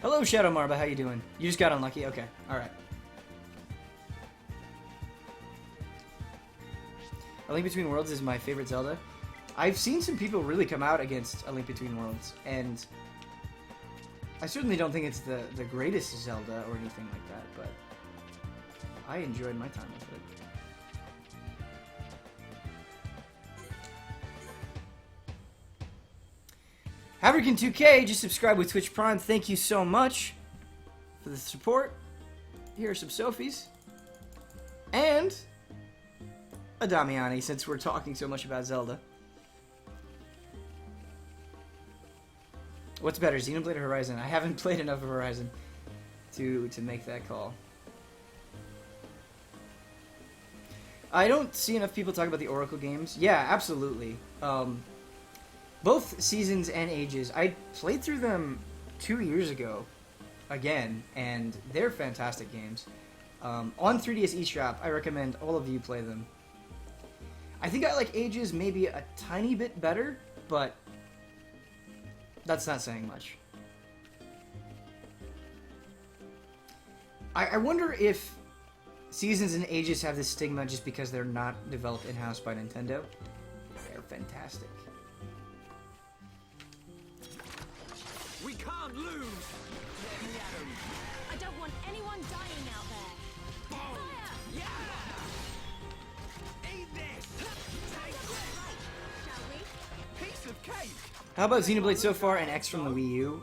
Hello, Shadow Marba. How you doing? You just got unlucky? Okay. Alright. A Link Between Worlds is my favorite Zelda. I've seen some people really come out against A Link Between Worlds, and I certainly don't think it's the greatest Zelda or anything like that, but I enjoyed my time with it. Havrican2K just subscribed with Twitch Prime. Thank you so much for the support. Here are some Sophies. And a Damiani, since we're talking so much about Zelda. What's better, Xenoblade or Horizon? I haven't played enough of Horizon to make that call. I don't see enough people talk about the Oracle games. Yeah, absolutely. Both Seasons and Ages. I played through them 2 years ago, again, and they're fantastic games. On 3DS eShop, I recommend all of you play them. I think I like Ages maybe a tiny bit better, but that's not saying much. I wonder if Seasons and Ages have this stigma just because they're not developed in-house by Nintendo. They're fantastic. We can't lose! Let me at 'em. I don't want anyone dying out there. Fire! Yeah! Eat this! Take this! Shall we? Piece of cake! How about Xenoblade so far and X from the Wii U?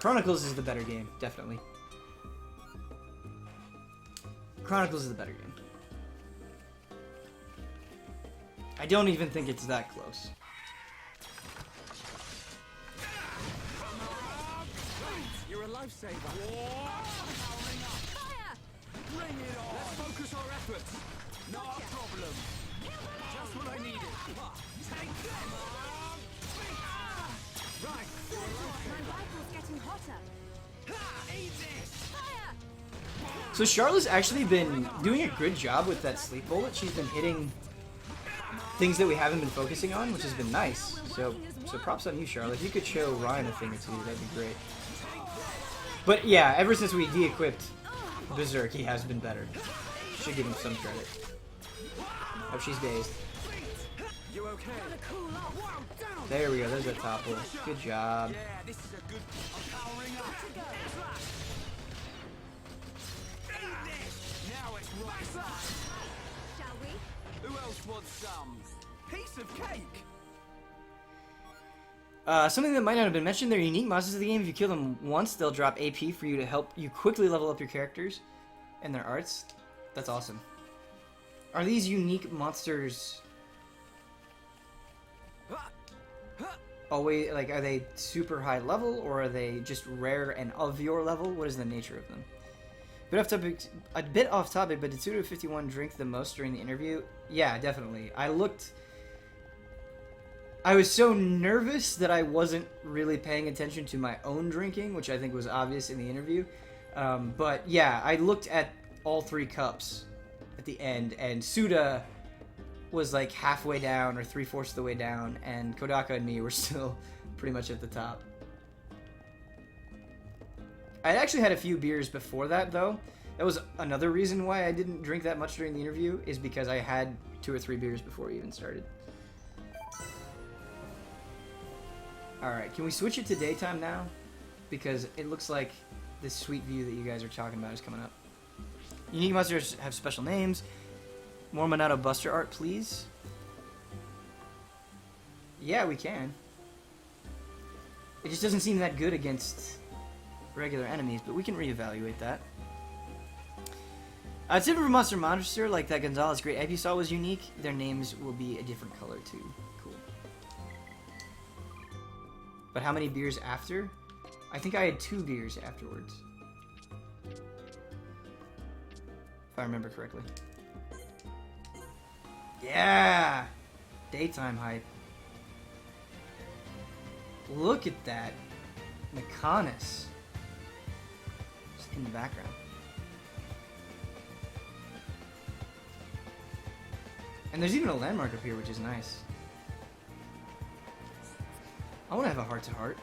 Chronicles is the better game, definitely. Chronicles is the better game. I don't even think it's that close. You're a lifesaver. Fire! Bring it on! Let's focus our efforts. Not a problem. Just what I needed. Take them! Right. My rifle's getting hotter. Eat this! Fire! So Charlotte's actually been doing a good job with that sleep bullet. She's been hitting things that we haven't been focusing on, which has been nice. So props on you, Charlotte. If you could show Ryan a thing or two, that'd be great. But yeah, ever since we de-equipped Berserk, he has been better. Should give him some credit. Oh, she's dazed. You okay? Wow, down! There we go, there's a topple. Good job. Yeah, this is a good... I'm powering up. Eat this! Now it's right time. Shall we? Who else wants some? Piece of cake! Something that might not have been mentioned, they're unique monsters of the game. If you kill them once, they'll drop AP for you to help you quickly level up your characters and their arts. That's awesome. Are these unique monsters always, like, are they super high level, or are they just rare and of your level? What is the nature of them? A bit off topic, but did Suda51 drink the most during the interview? Yeah, definitely. I was so nervous that I wasn't really paying attention to my own drinking, which I think was obvious in the interview. But yeah, I looked at all 3 cups at the end, and Suda was like halfway down or 3/4 of the way down, and Kodaka and me were still pretty much at the top. I actually had a few beers before that, though. That was another reason why I didn't drink that much during the interview, is because I had 2 or 3 beers before we even started. Alright, can we switch it to daytime now? Because it looks like this sweet view that you guys are talking about is coming up. Unique monsters have special names. More Monado Buster art, please. Yeah, we can. It just doesn't seem that good against regular enemies, but we can reevaluate that. It's different from Monster Monster, like that Gonzalez Great Ape you saw was unique. Their names will be a different color too. Cool. But how many beers after? I think I had 2 beers afterwards. If I remember correctly. Yeah! Daytime hype. Look at that. Mechonis. Just in the background. And there's even a landmark up here, which is nice. I want to have a heart-to-heart.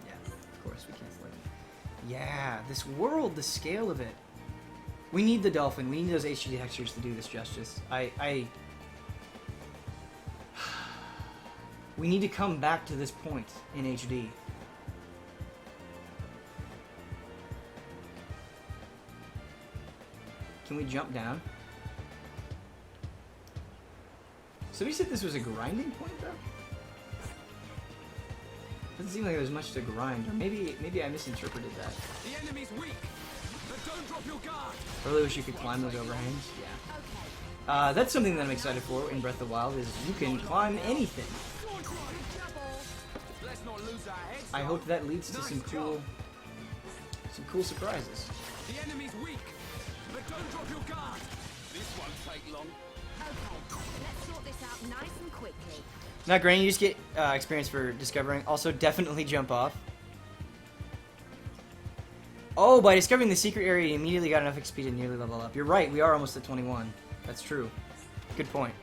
Yeah, of course, we can't select it. Yeah, this world, the scale of it. We need the dolphin. We need those HD textures to do this justice. We need to come back to this point in HD. Can we jump down? Somebody said this was a grinding point, though? Doesn't seem like there was much to grind, or maybe I misinterpreted that. The enemy's weak, but don't drop your guard. I really wish you could climb those overhangs. Yeah. That's something that I'm excited for in Breath of the Wild, is you can climb anything. Let's not lose our heads. I hope that leads to some cool surprises. The enemy's weak, but don't drop your guard. This won't take long. Okay, let's sort this out nice and quickly. Not granted, you just get experience for discovering. Also, definitely jump off. Oh, by discovering the secret area, you immediately got enough XP to nearly level up. You're right, we are almost at 21. That's true. Good point.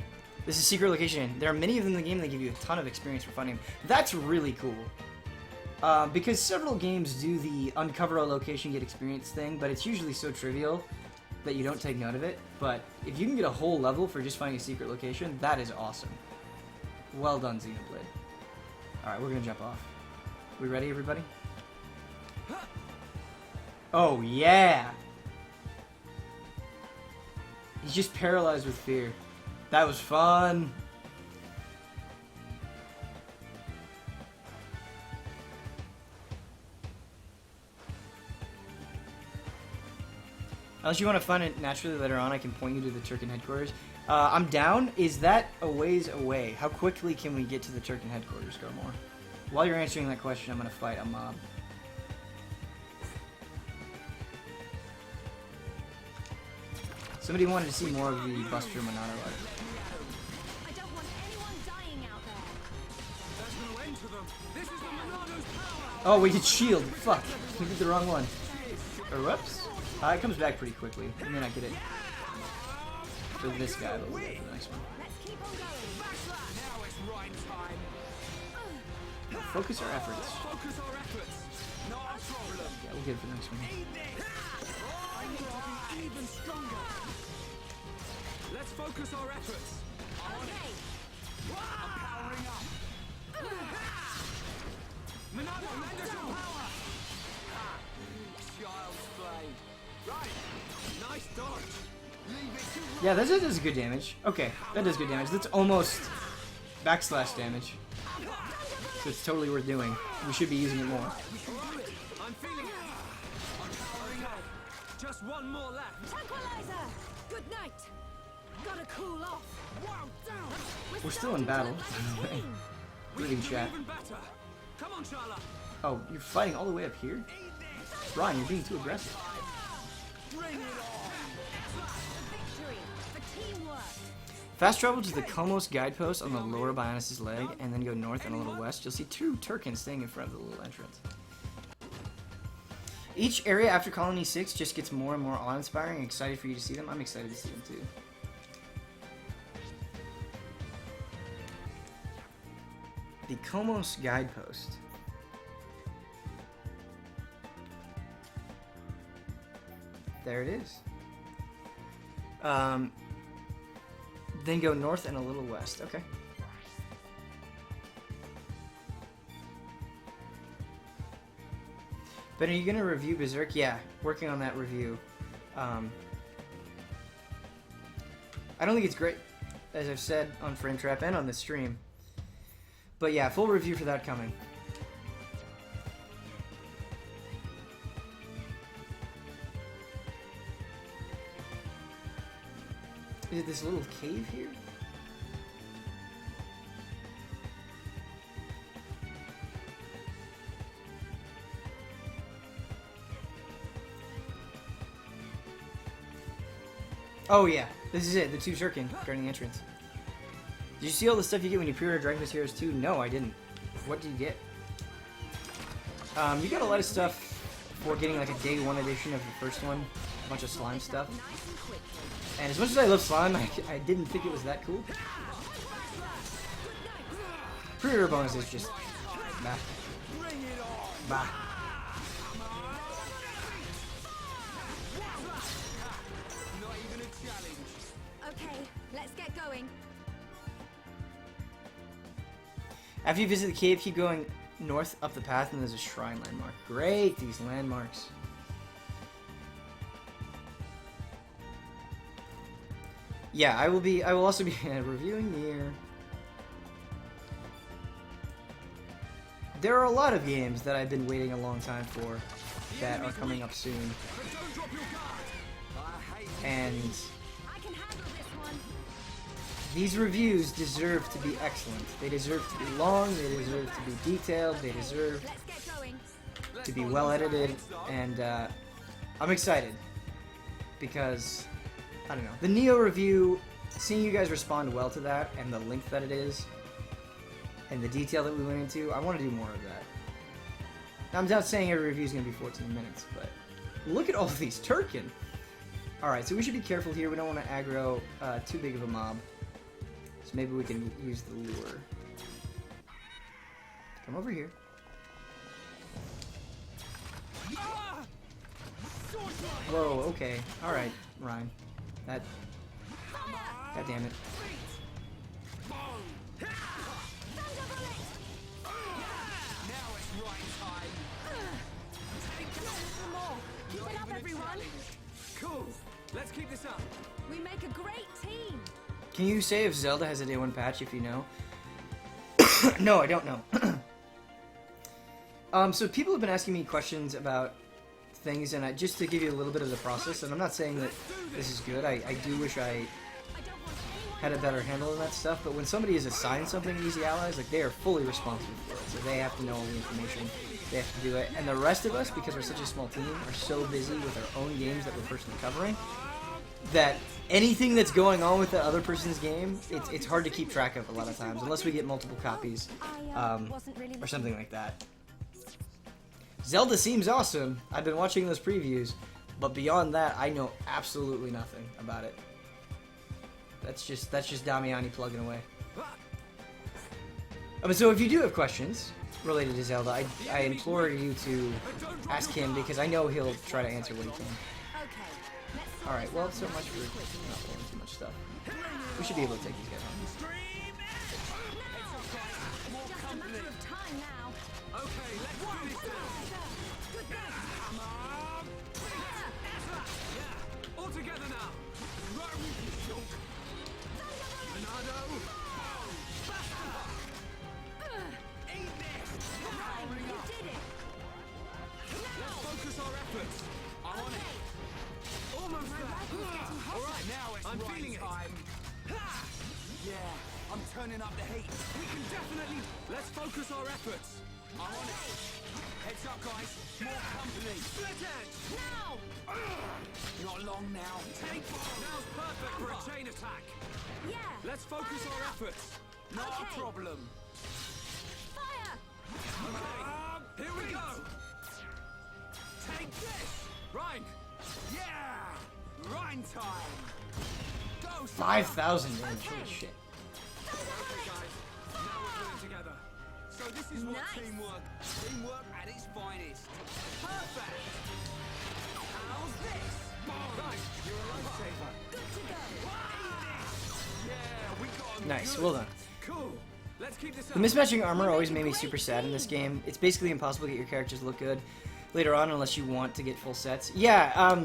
This is secret location. There are many of them in the game that give you a ton of experience for finding them. That's really cool. Because several games do the uncover a location, get experience thing, but it's usually so trivial that you don't take note of it. But if you can get a whole level for just finding a secret location, that is awesome. Well done, Xenoblade. Alright, we're gonna jump off. We ready, everybody? Oh, yeah! He's just paralyzed with fear. That was fun! Unless you want to find it naturally later on, I can point you to the Turkin headquarters. I'm down. Is that a ways away? How quickly can we get to the Turkin headquarters, Garmore? While you're answering that question, I'm going to fight a mob. Somebody wanted to see more of the Buster Monado art. I don't want anyone dying out there. There's no end to them. This is the Monado's power. Oh, we did shield. Fuck. We did the wrong one. Or whoops. It comes back pretty quickly. I may not get it for this guy, but we'll get it for the next one. Let's keep on going. Now it's right time. Focus our efforts. Focus our efforts. Not a problem. Yeah, we'll get it for the next one. I need to be even stronger. Let's focus our efforts. Okay. I'm powering up. Monado, lend us your power. Child's play. Right. Nice dodge. Leave it to Yeah, that does good damage. Okay, that does good damage. That's almost backslash damage. So it's totally worth doing. We should be using it more. I'm feeling it. I'm powering up. Just one more left. Tranquilizer. Good night. Gotta cool off. Wow, down. We're still in battle. Reading chat. Even better. Come on, Shala. Oh, you're fighting all the way up here? Brian, you're being too aggressive. Bring it on. Victory. The teamwork. Fast travel to the Komos guidepost on the lower Bionis' leg, and then go north and a little west. You'll see 2 Turkins staying in front of the little entrance. Each area after Colony 6 just gets more and more awe-inspiring. Excited for you to see them. I'm excited to see them too. The Komos guidepost. There it is. Then go north and a little west. Okay. But are you gonna review Berserk? Yeah, working on that review. I don't think it's great, as I've said on Frame Trap and on this stream. But yeah, full review for that coming. Is it this little cave here? Oh yeah, this is it, the two shuriken guarding the entrance. Did you see all the stuff you get when you pre-order Dragon Quest Heroes 2? No, I didn't. What do you get? You got a lot of stuff for getting like a day one edition of the first one. A bunch of slime stuff. And as much as I love slime, I didn't think it was that cool. Pre-order bonus is just... bah. Bah. Okay, let's get going. After you visit the cave, keep going north up the path, and there's a shrine landmark. Great, these landmarks. Yeah, I will also be reviewing here. There are a lot of games that I've been waiting a long time for that are coming up soon. And these reviews deserve to be excellent. They deserve to be long, they deserve to be detailed, they deserve to be well edited, and I'm excited because, I don't know, the Neo review, seeing you guys respond well to that and the length that it is and the detail that we went into, I want to do more of that. Now, I'm not saying every review is going to be 14 minutes, but look at all of these Turken. Alright, so we should be careful here. We don't want to aggro too big of a mob. So maybe we can use the lure. Come over here. Whoa, okay. Alright, Ryan. That... God damn it. Cool. Let's keep this up. We make a great team. Can you say if Zelda has a day one patch if you know? No, I don't know. So people have been asking me questions about things, and just to give you a little bit of the process, and I'm not saying that this is good. I do wish I had a better handle on that stuff, but when somebody is assigned something in Easy Allies, like, they are fully responsible for it, so they have to know all the information, they have to do it, and the rest of us, because we're such a small team, are so busy with our own games that we're personally covering, that anything that's going on with the other person's game, it's hard to keep track of a lot of times, unless we get multiple copies, or something like that. Zelda seems awesome. I've been watching those previews, but beyond that, I know absolutely nothing about it. That's just Damiani plugging away. So if you do have questions related to Zelda, I implore you to ask him, because I know he'll try to answer what he can. Alright, well, so much for not pulling too much stuff. We should be able to take these guys on. Just a matter of time now. Okay, let's do this now. All together now. Right with you, Shulk. Leonardo. Eat this. You did it. Let's focus our efforts. I'm on it. Almost there. All right, now I'm feeling time. Yeah, I'm turning up the heat. We can definitely. Let's focus our efforts. I'm on it. Heads up, guys. More company. Split edge. Now. Not long now. Take bomb. Now's perfect for a chain attack. Yeah. Let's focus our efforts. Not a problem. Fire. Okay, here we go. Take this. Rhine. Yeah. Rhine time. Go. 5,000 damage. Holy shit. Okay, guys. Now we're putting together. So this is what teamwork at its finest. Perfect. How's this? Nice, well done. Cool. Let's keep this The up. mismatching armor always made me super sad in this game. It's basically impossible to get your characters to look good later on unless you want to get full sets. Yeah,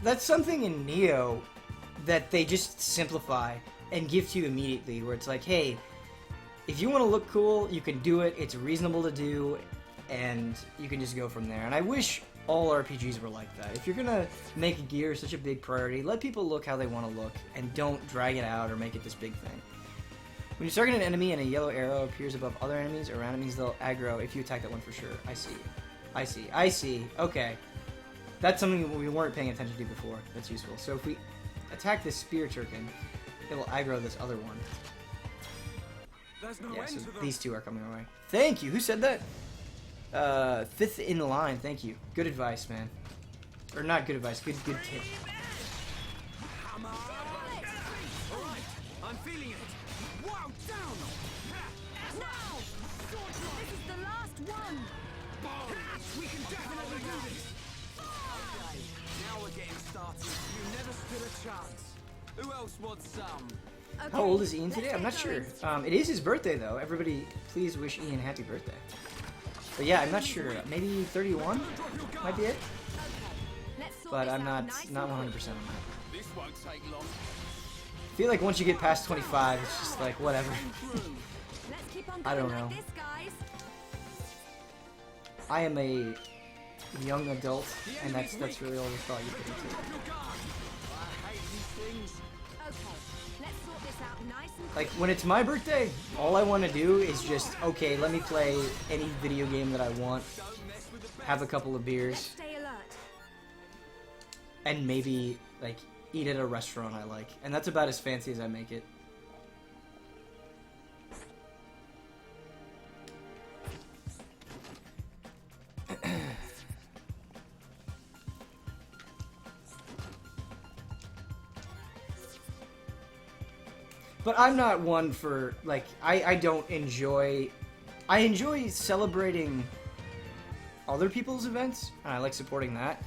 that's something in Neo that they just simplify and give to you immediately, where it's like, hey, if you want to look cool, you can do it, it's reasonable to do, and you can just go from there. And I wish all RPGs were like that. If you're gonna make gear such a big priority, let people look how they want to look, and don't drag it out or make it this big thing. When you target an enemy and a yellow arrow appears above other enemies or around enemies, they'll aggro if you attack that one for sure. I see. Okay. That's something we weren't paying attention to before. That's useful. So if we attack this spear turkin, it will aggro this other one. There's no Yeah, end so to the... these two are coming our way. Thank you. Who said that? Fifth in line. Thank you. Good advice, man. Or not good advice. Good tip. Come on. All right, I'm feeling it. Wow, down. Now! This is the last one! We can definitely do this. Okay, now we're getting started. You never stood a chance. Who else wants some? Okay, How old is Ian let's today? get I'm not sure. going. It is his birthday, though. Everybody, please wish Ian happy birthday. But yeah, I'm not sure. Maybe 31 might be it. Okay, let's sort But this I'm out not nice not and 100% on quick. that. This won't take long. I feel like once you get past 25, it's just like, whatever. Let's keep on I going don't know. like this, guys. I am a young adult, and that's really all the thought you put into it. Your guard. I hate these things. Okay, let's sort this out nice and Like, when it's my birthday, all I want to do is just, okay, let me play any video game that I want, Don't mess with the best. have a couple of let's beers, stay alert. and maybe, like, eat at a restaurant I like. And that's about as fancy as I make it. But I'm not one for, like, I don't enjoy... I enjoy celebrating other people's events, and I like supporting that.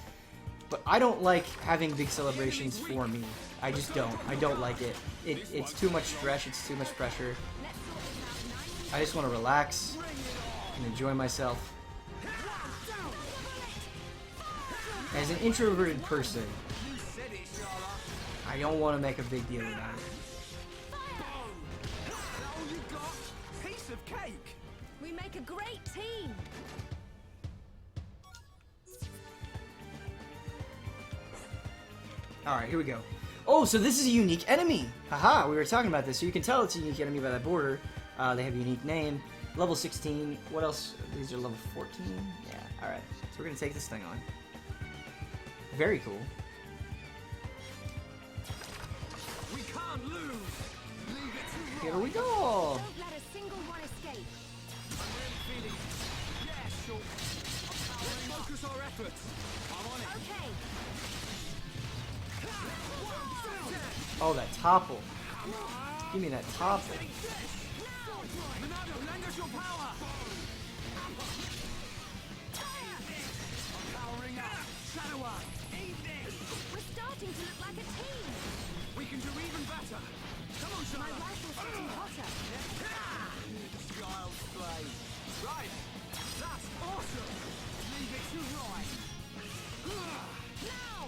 But I don't like having big celebrations for me. I just don't. I don't like it. It's too much stress, it's too much pressure. Let's sort this out nice and I just want to relax and enjoy myself. As an introverted person, You said it, Charlotte. I don't want to make a big deal about it. Is that all you got? Piece of cake. we make a great team. Alright, here we go. Oh, so this is a unique enemy! Haha, we were talking about this. So you can tell it's a unique enemy by that border. They have a unique name. Level 16. What else? These are level 14? Yeah, alright. So we're going to take this thing on. Very cool. We can't lose. Leave it to Here we go! Don't let a single one escape. I'm really feeling it. Yeah, sure. Let's focus our efforts. I'm on it. Okay, Oh, that topple. Give me that topple. Monado, lend us your power. I'm powering up. Shadow Eye. Eat this. we're starting to look like a team. We can do even better. Come on, My Shadow. rifle's getting hotter. Child's play. Right. That's awesome. Leave it to right. Now!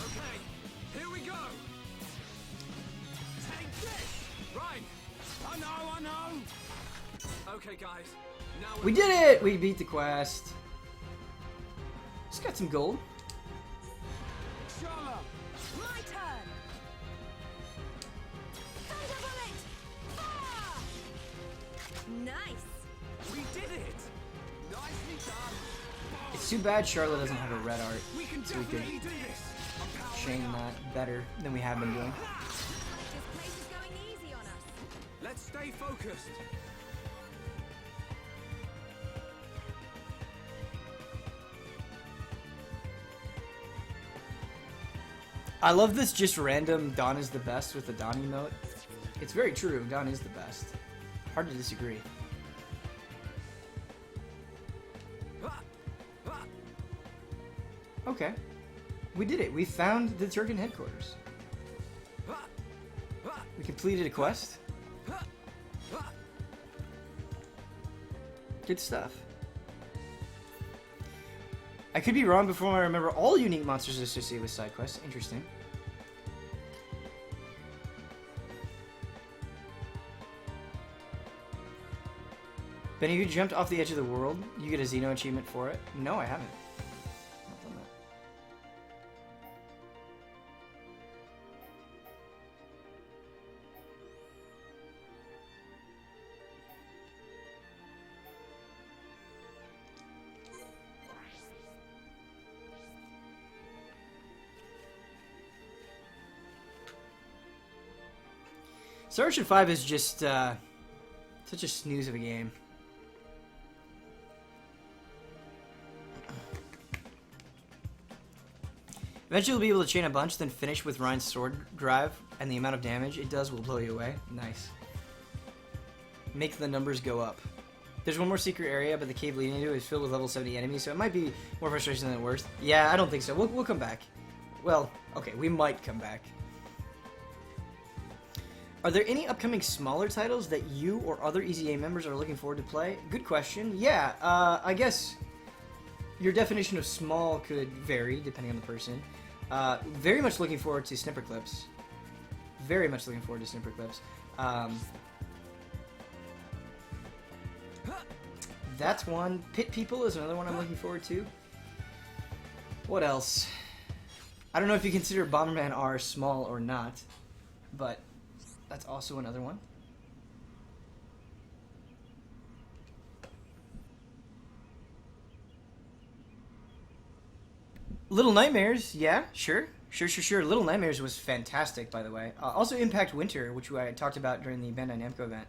Okay. Here we go. Take this. Right. I know. Okay, guys. Now We did it! We beat the quest. Just got some gold. Charlotte. My turn! Thunderbolt! Fire! Nice! We did it. Nicely done. It's too bad Charlotte doesn't have a red art, We can so we could definitely do this. I'm powering chain up. that better than we have been doing. This place is going easy on us. Let's stay focused. I love this just random Don is the best with the Don emote. It's very true, Don is the best. Hard to disagree. Ah, ah. Okay. We did it. We found the Turkin headquarters. We completed a quest. Good stuff. I could be wrong before I remember all unique monsters associated with side quests. Interesting. Benny, you jumped off the edge of the world. You get a Xeno achievement for it. No, I haven't. Not done that. Star Ocean 5 is just such a snooze of a game. Eventually, you'll be able to chain a bunch, then finish with Ryan's sword drive, and the amount of damage it does will blow you away. Nice. Make the numbers go up. There's one more secret area, but the cave leading into it is filled with level 70 enemies, so it might be more frustration than worse. Yeah, I don't think so. We'll come back. Well, okay, we might come back. Are there any upcoming smaller titles that you or other EZA members are looking forward to play? Good question. Yeah, I guess your definition of small could vary depending on the person. Very much looking forward to Snipper Clips. Very much looking forward to Snipper Clips. That's one. Pit People is another one I'm looking forward to. What else? I don't know if you consider Bomberman R small or not, but that's also another one. Little Nightmares, yeah, sure. Sure. Little Nightmares was fantastic, by the way. Also Impact Winter, which I talked about during the Bandai Namco event.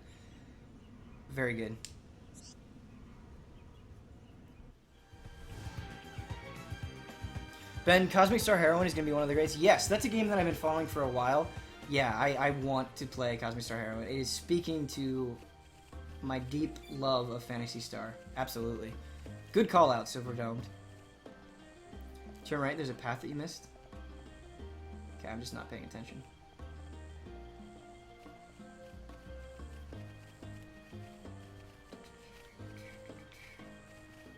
Very good. Ben, Cosmic Star Heroine is going to be one of the greats. Yes, that's a game that I've been following for a while. Yeah, I want to play Cosmic Star Heroine. It is speaking to my deep love of Phantasy Star. Absolutely. Good call out, Silver Domed. Turn right, there's a path that you missed. Okay, I'm just not paying attention.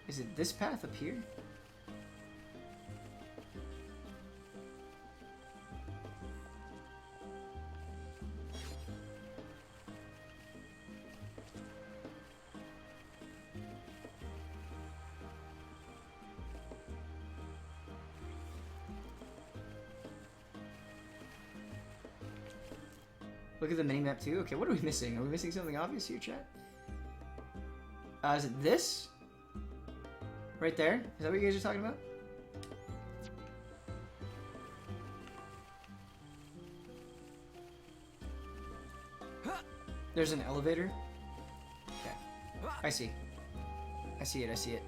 Is it this path up here? Look at the minimap too. Okay, what are we missing? Are we missing something obvious here, chat? Is it this? Right there? Is that what you guys are talking about? There's an elevator? Okay. I see. I see it.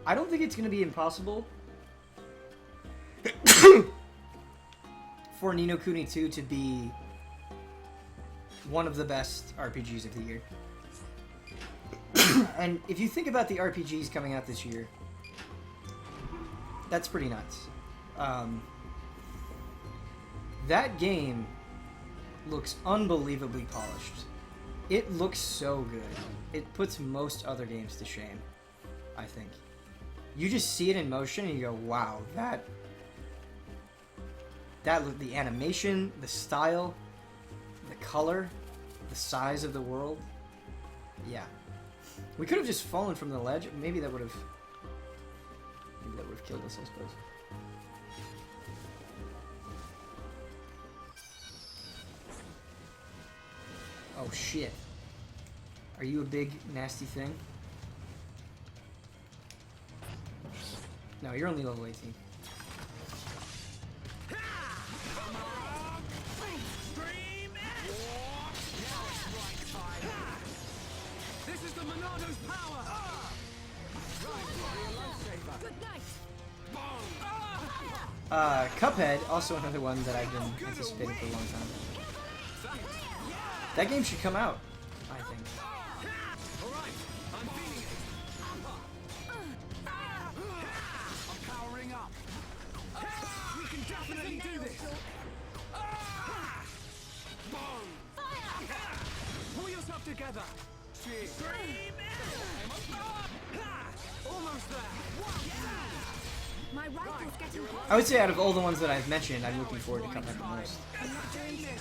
I don't think it's going to be impossible for Ni no Kuni 2 to be one of the best RPGs of the year. And if you think about the RPGs coming out this year, that's pretty nuts. That game looks unbelievably polished. It looks so good. It puts most other games to shame, I think. You just see it in motion and you go, wow, that the animation, the style, the color, the size of the world. Yeah. We could have just fallen from the ledge. Maybe that would have killed us, I suppose. Oh shit. Are you a big nasty thing? No, you're only level 18. This is the Monado's power! Good night! Cuphead, also another one that I've been anticipating for a long time. That game should come out, I think. Alright, I'm feeling it. I'm powering up. We can definitely do this. Pull yourself together. Cheers. Almost there. My rifle's getting hot. I would say out of all the ones that I've mentioned, I'm looking forward to Cuphead the most. I'm not doing this.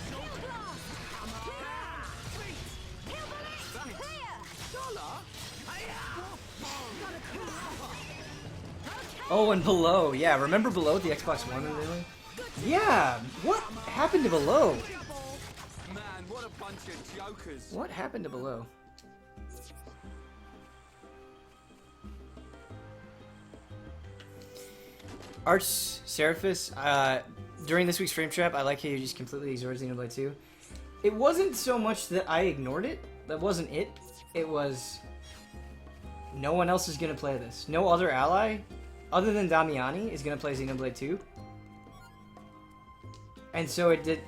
Oh, and Below. Yeah, remember Below, the Xbox One really? Yeah, what happened to Below? Man, what a bunch of jokers. What happened to Below? Arts Seraphis, during this week's Frame Trap, I like how you just completely ignored Xenoblade 2. It wasn't so much that I ignored it. That wasn't it. It was... no one else is going to play this. No other ally, other than Damiani, is going to play Xenoblade 2. And so it did...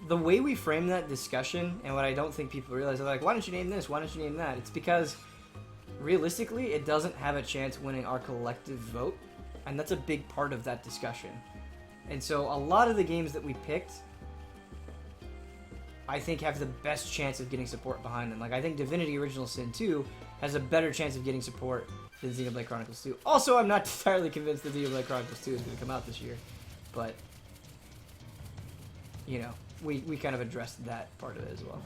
the way we frame that discussion, and what I don't think people realize, they're like, why don't you name this? Why don't you name that? It's because, realistically, it doesn't have a chance winning our collective vote. And that's a big part of that discussion. And so a lot of the games that we picked, I think have the best chance of getting support behind them. Like, I think Divinity Original Sin 2 has a better chance of getting support than Xenoblade Chronicles 2. Also, I'm not entirely convinced that Xenoblade Chronicles 2 is going to come out this year. But, you know, we kind of addressed that part of it as well.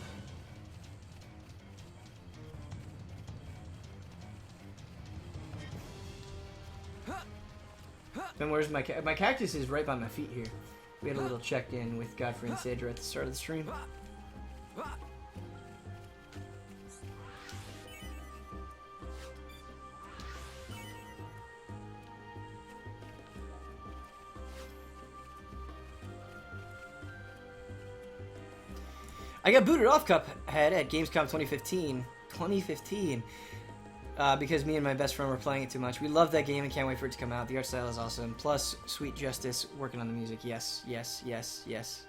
And where's my my cactus is right by my feet here. We had a little check-in with Godfrey and Sadra at the start of the stream. I got booted off Cuphead at Gamescom 2015. 2015. Because me and my best friend were playing it too much. We love that game and can't wait for it to come out. The art style is awesome. Plus, Sweet Justice working on the music. Yes, yes, yes, yes.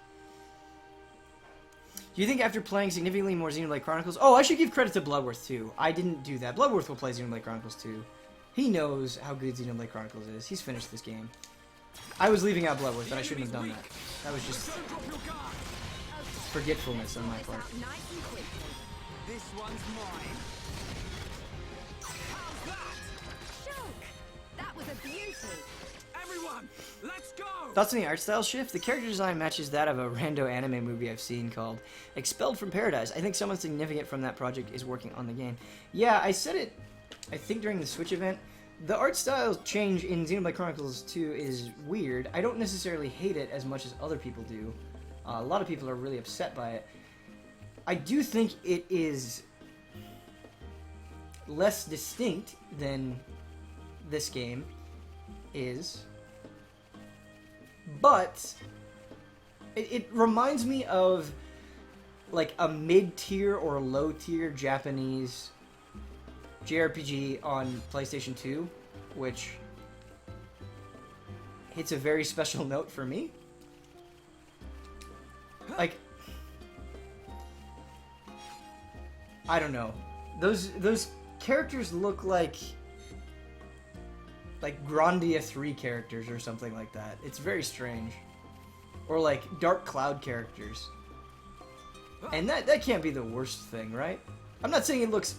Do you think after playing significantly more Xenoblade Chronicles... oh, I should give credit to Bloodworth, too. I didn't do that. Bloodworth will play Xenoblade Chronicles 2. He knows how good Xenoblade Chronicles is. He's finished this game. I was leaving out Bloodworth, but I shouldn't have done that. That was just forgetfulness on my part. This one's mine. That was a beauty. Everyone, let's go! Thoughts on the art style shift? The character design matches that of a rando anime movie I've seen called Expelled from Paradise. I think someone significant from that project is working on the game. Yeah, I said it, I think during the Switch event. The art style change in Xenoblade Chronicles 2 is weird. I don't necessarily hate it as much as other people do. A lot of people are really upset by it. I do think it is less distinct than this game is, but it reminds me of like a mid-tier or low-tier Japanese JRPG on PlayStation 2, which hits a very special note for me. Like, I don't know. Those characters look like Grandia 3 characters or something like that. It's very strange. Or like Dark Cloud characters. And that can't be the worst thing, right? I'm not saying it looks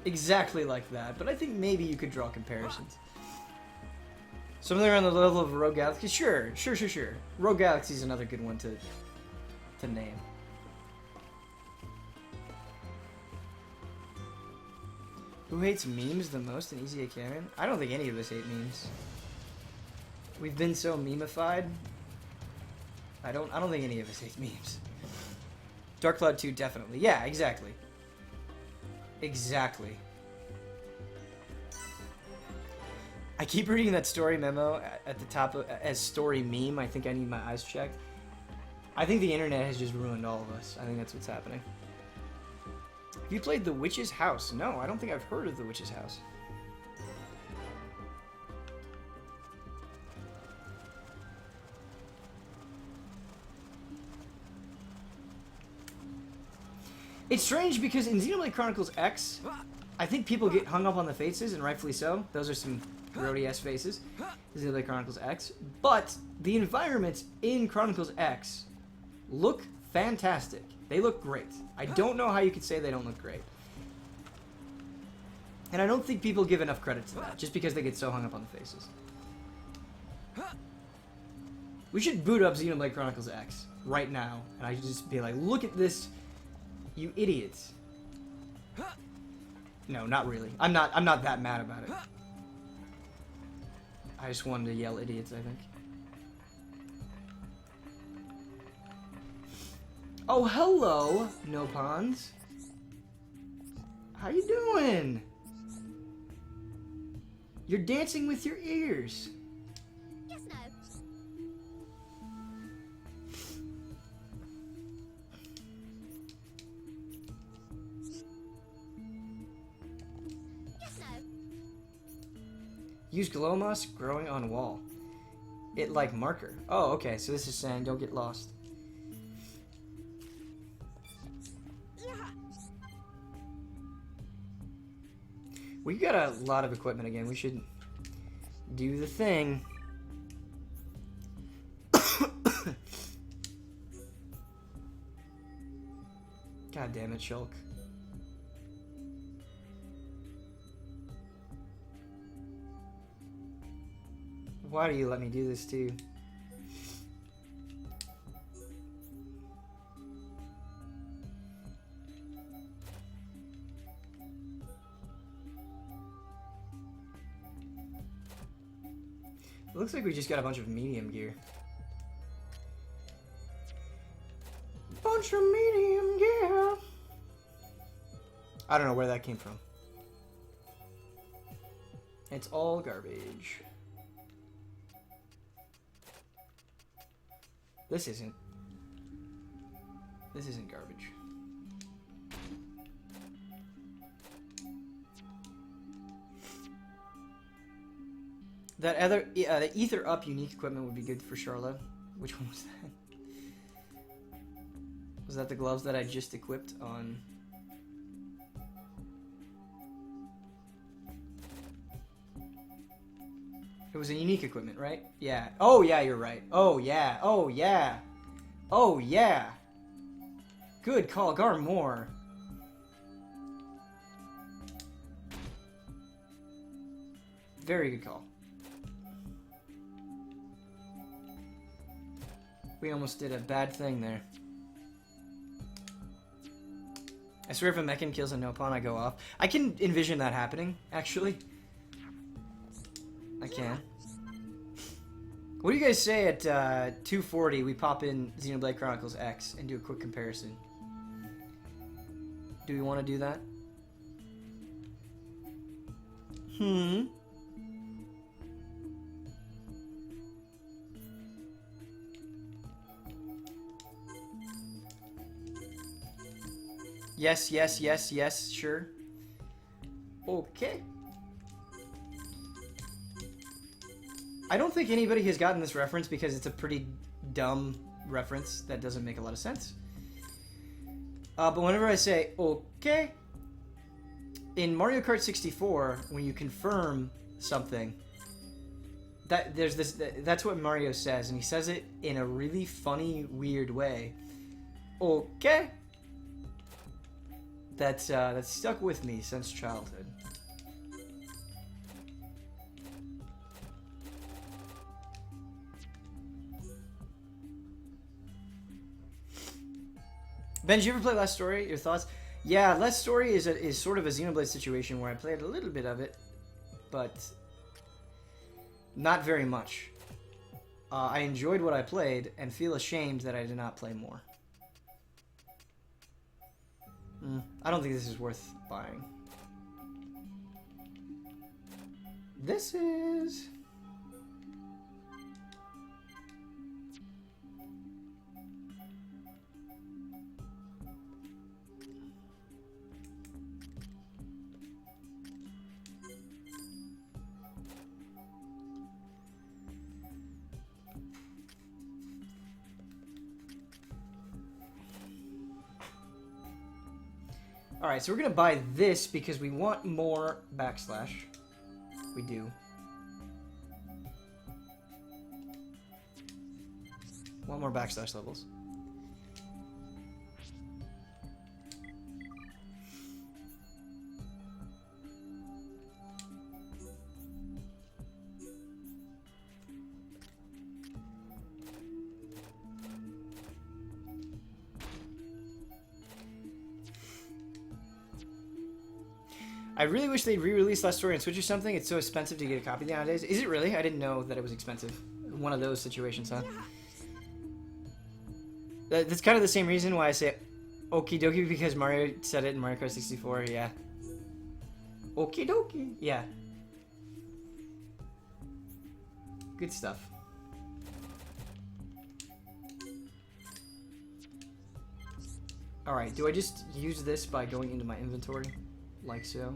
exactly like that, but I think maybe you could draw comparisons. Something around the level of Rogue Galaxy? Sure. Rogue Galaxy is another good one to name. Who hates memes the most in Easy Canon? I don't think any of us hate memes. We've been so memeified. I don't think any of us hate memes. Dark Cloud 2 definitely. Yeah, exactly. Exactly. I keep reading that story memo at the top as story meme. I think I need my eyes checked. I think the internet has just ruined all of us. I think that's what's happening. Have you played The Witch's House? No, I don't think I've heard of The Witch's House. It's strange because in Xenoblade Chronicles X, I think people get hung up on the faces, and rightfully so. Those are some grody-ass faces. Xenoblade Chronicles X. But the environments in Chronicles X look fantastic. They look great. I don't know how you could say they don't look great. And I don't think people give enough credit to that, just because they get so hung up on the faces. We should boot up Xenoblade Chronicles X right now, and I should just be like, look at this, you idiots. No, not really. I'm not that mad about it. I just wanted to yell idiots, I think. Oh, hello, Nopons. How you doing? You're dancing with your ears. Yes, no. Yes, no. Use glow moss growing on wall. It like marker. Oh, okay. So this is saying don't get lost. We got a lot of equipment again. We should do the thing. God damn it, Shulk. Why do you let me do this too? It looks like we just got a bunch of medium gear. Bunch of medium gear. I don't know where that came from. It's all garbage. This isn't. This isn't garbage. That other, the Ether Up unique equipment would be good for Charlotte. Which one was that? Was that the gloves that I just equipped on? It was a unique equipment, right? Yeah. Oh, yeah, you're right. Oh, yeah. Oh, yeah. Oh, yeah. Good call. Gar more. Very good call. We almost did a bad thing there. I swear if a mechan kills a Nopon, I go off. I can envision that happening, actually. I can. What do you guys say at 240 we pop in Xenoblade Chronicles X and do a quick comparison? Do we want to do that? Yes, yes, yes, yes, sure. Okay. I don't think anybody has gotten this reference because it's a pretty dumb reference that doesn't make a lot of sense. But whenever I say, okay, in Mario Kart 64, when you confirm something, that's what Mario says, and he says it in a really funny, weird way. Okay. That's stuck with me since childhood. Ben, did you ever play Last Story? Your thoughts? Yeah, Last Story is sort of a Xenoblade situation where I played a little bit of it, but not very much. I enjoyed what I played and feel ashamed that I did not play more. I don't think this is worth buying. This is... Alright, so we're gonna buy this because we want more backslash. We do. Want more backslash levels. I really wish they'd re-release Last Story on Switch or something. It's so expensive to get a copy nowadays. Is it really? I didn't know that it was expensive. One of those situations, huh? That's kind of the same reason why I say okie dokie, because Mario said it in Mario Kart 64, yeah. Okie dokie. Yeah. Good stuff. Alright, do I just use this by going into my inventory? Like so.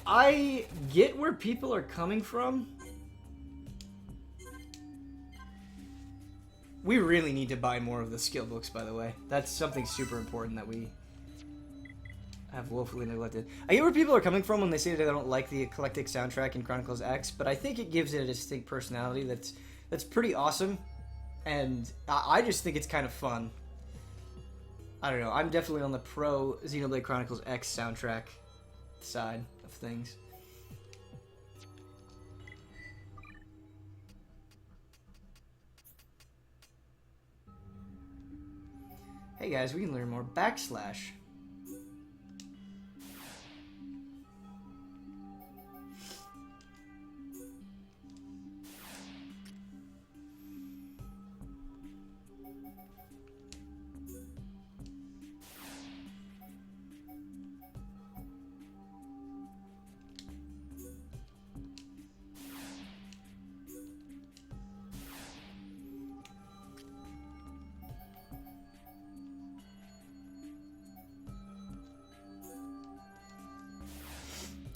I get where people are coming from. We really need to buy more of the skill books, by the way. That's something super important that we have woefully neglected. I get where people are coming from when they say that they don't like the eclectic soundtrack in Chronicles X, but I think it gives it a distinct personality that's pretty awesome. And I just think it's kind of fun. I don't know. I'm definitely on the pro Xenoblade Chronicles X soundtrack side of things. Hey guys, we can learn more backslash.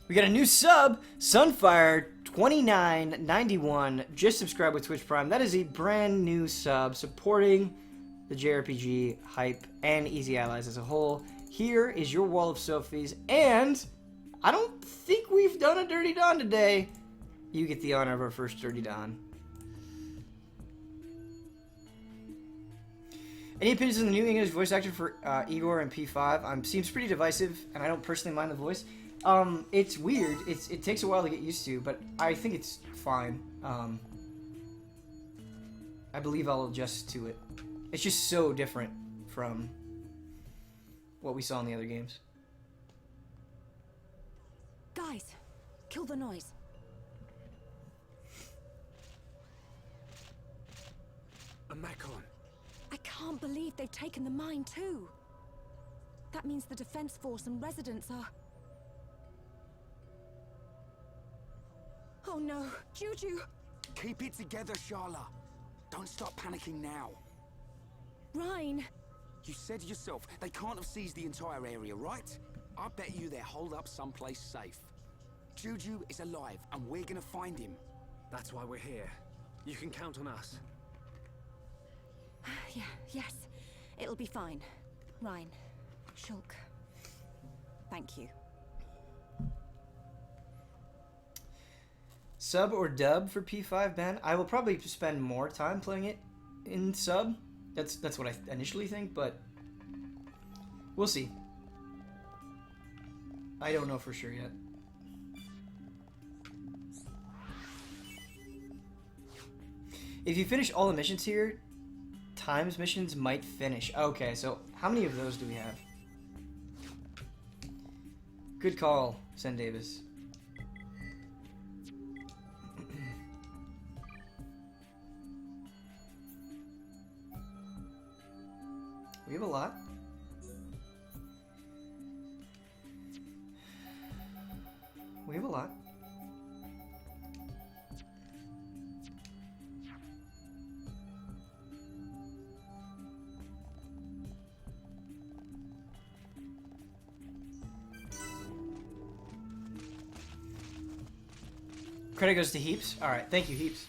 We got a new sub, Sunfire2991, just subscribed with Twitch Prime. That is a brand new sub supporting the JRPG hype and Easy Allies as a whole. Here is your wall of Sophies, and I don't think we've done a Dirty Dawn today. You get the honor of our first Dirty Dawn. Any opinions on the new English voice actor for Igor and P5? Seems pretty divisive, and I don't personally mind the voice. It's weird. It takes a while to get used to, but I think it's fine. I believe I'll adjust to it. It's just so different from what we saw in the other games. Guys, kill the noise. A Macon. I can't believe they've taken the mine too. That means the defense force and residents are... Oh no, Juju! Keep it together, Sharla. Don't start panicking now. Rhine! You said yourself, they can't have seized the entire area, right? I bet you they're holed up someplace safe. Juju is alive, and we're gonna find him. That's why we're here. You can count on us. Yeah, yes. It'll be fine. Rhine. Shulk. Thank you. Sub or dub for P5, Ben? I will probably spend more time playing it in sub. That's what I initially think, but we'll see. I don't know for sure yet. If you finish all the missions here, times missions might finish. Okay, so how many of those do we have? Good call, Sen Davis. We have a lot. We have a lot. Credit goes to Heaps. Alright, thank you, Heaps.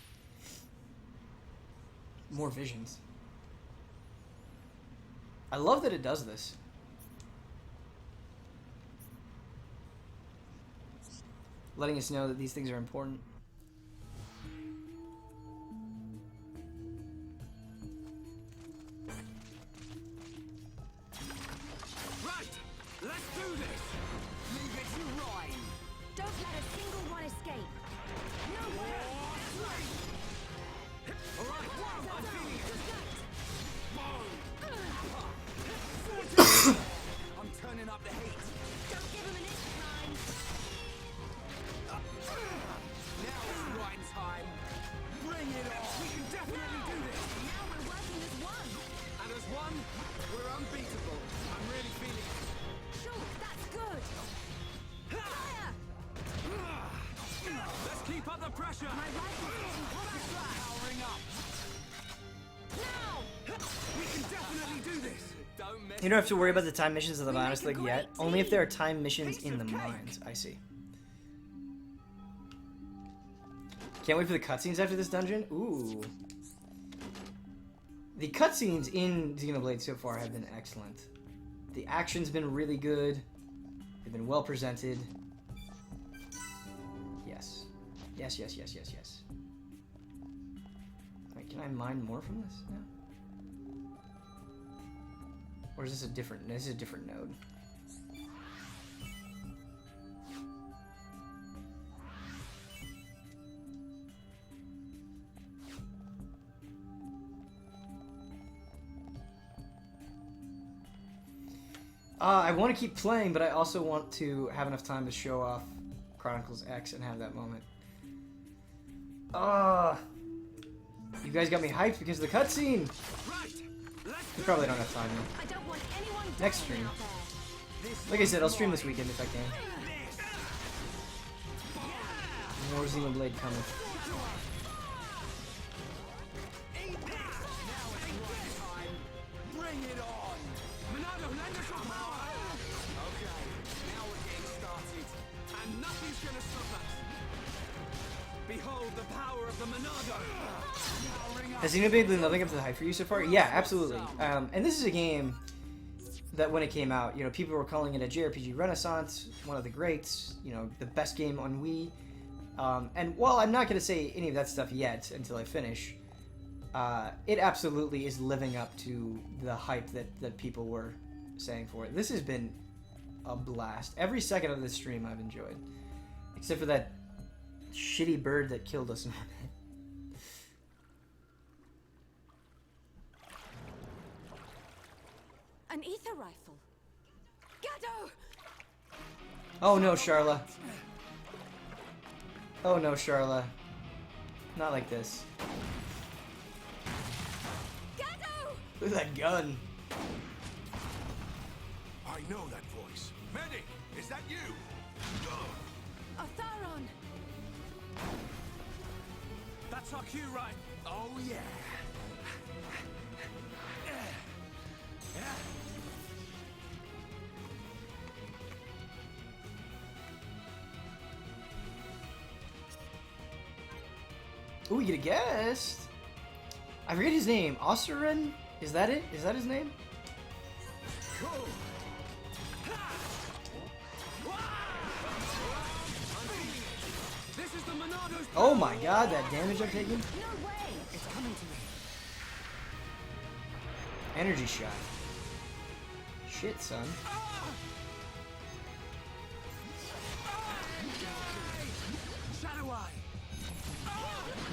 more visions. I love that it does this. Letting us know that these things are important. Right! Let's do this! Leave it to Ryan. Don't let a single one escape. No way! Alright, I'm feeling it! I'm turning up the heat. Don't give him an inch, Ryan. Now it's Ryan time. Bring it on! We can definitely do this! Now we're working as one. And as one, we're unbeatable. I'm really feeling it. Sure, that's good. Fire! Let's keep up the pressure! My rifle's getting hotter. Powering up! Now! We can definitely do this! Don't mess You don't have to worry about the time missions of the We make bonus a league great yet. Only if team. there are time missions Piece in of the cake. mines. I see. Can't wait for the cutscenes after this dungeon. Ooh. The cutscenes in Xenoblade so far have been excellent. The action's been really good. They've been well presented. Yes. Yes, yes, yes, yes, yes. Wait, can I mine more from this now? Or is this a different... This is a different node. I want to keep playing, but I also want to have enough time to show off Chronicles X and have that moment. You guys got me hyped because of the cutscene. Right! Let's We probably don't have time though. I don't want anyone Next dying stream. out there. Like I said, I'll stream this weekend if I can. More Xenoblade coming. Bring it on! Monado, lend us your power! Okay, now we're getting started. And nothing's gonna stop us. Behold the power of the Monado! Powering up. Has Xenoblade been living up to the hype for you so far? Yeah, absolutely. And this is a game that when it came out, you know, people were calling it a JRPG renaissance, one of the greats, you know, the best game on Wii. And while I'm not going to say any of that stuff yet until I finish, it absolutely is living up to the hype that people were saying for it. This has been a blast. Every second of this stream I've enjoyed. Except for that shitty bird that killed us. An ether rifle. Gado! Oh no, Charla. Oh no, Charla. Not like this. Gado! Look at that gun. I know that voice. Medic, is that you? Otharon! That's our cue, right? Oh yeah. Ooh, we get a guest. I forget his name. Ossurin? Is that it? Is that his name? Cool! This is the Monado's Oh my god, that damage I'm taking. No way! It's coming to me. Energy shot. Shit, son. Shadow Eye!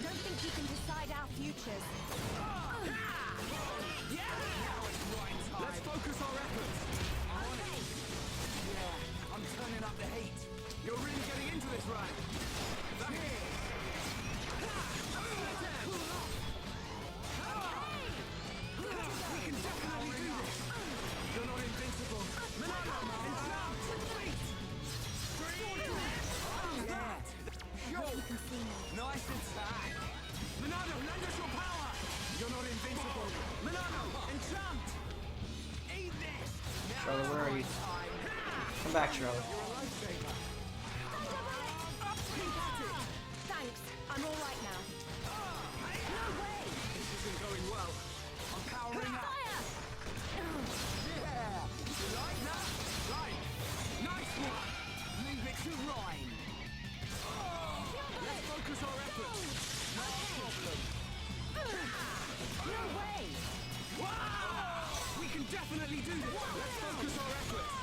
Don't think you can decide our futures. Let's focus our efforts. Yeah, I'm turning up the heat. You're really getting into this, right? We can definitely do this. You're not invincible. Nice and tight. Monado, lend us your power. You're not invincible. Monado, enchant. Eat this. Charlotte, where are you? Come back, Charlotte. Thanks. I'm all right now. No way! This isn't going well. definitely do this. Let's focus our efforts.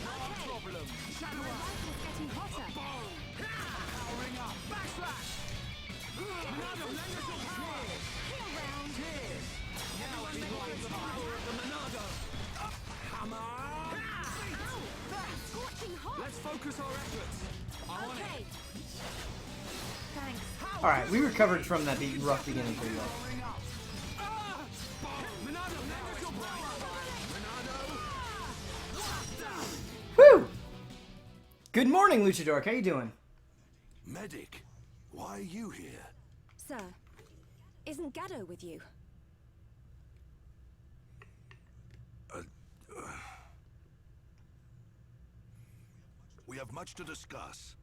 No problem. Shadow up. It's getting hotter. Powering up. Backslash. Monado, lend us your power. Cheers. Now we behold the power of the Monado. Hammer. Scorching hot. Let's focus our efforts. I want Okay. it. Thanks. All right, we recovered from that rough beginning pretty well. Powering up. Monado, lend us your power. Monado. Woo! Good morning, Luchador. How you doing? Medic, why are you here? Sir, isn't Gaddo with you? We have much to discuss.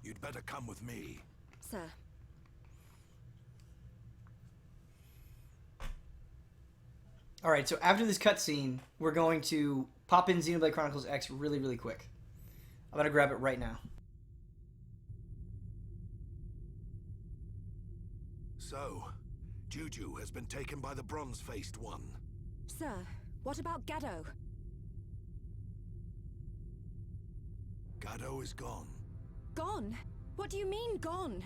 You'd better come with me. Sir. All right, so after this cutscene, we're going to pop in Xenoblade Chronicles X really, really quick. I'm going to grab it right now. So, Juju has been taken by the bronze-faced one. Sir, what about Gaddo? Gaddo is gone. Gone? What do you mean, gone?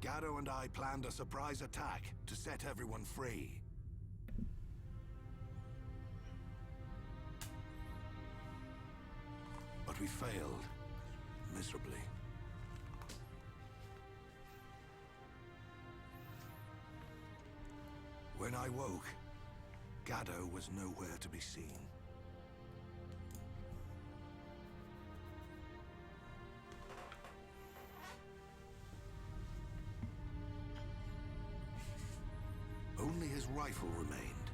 Gaddo and I planned a surprise attack to set everyone free. But we failed miserably. When I woke, Gaddo was nowhere to be seen. Only his rifle remained.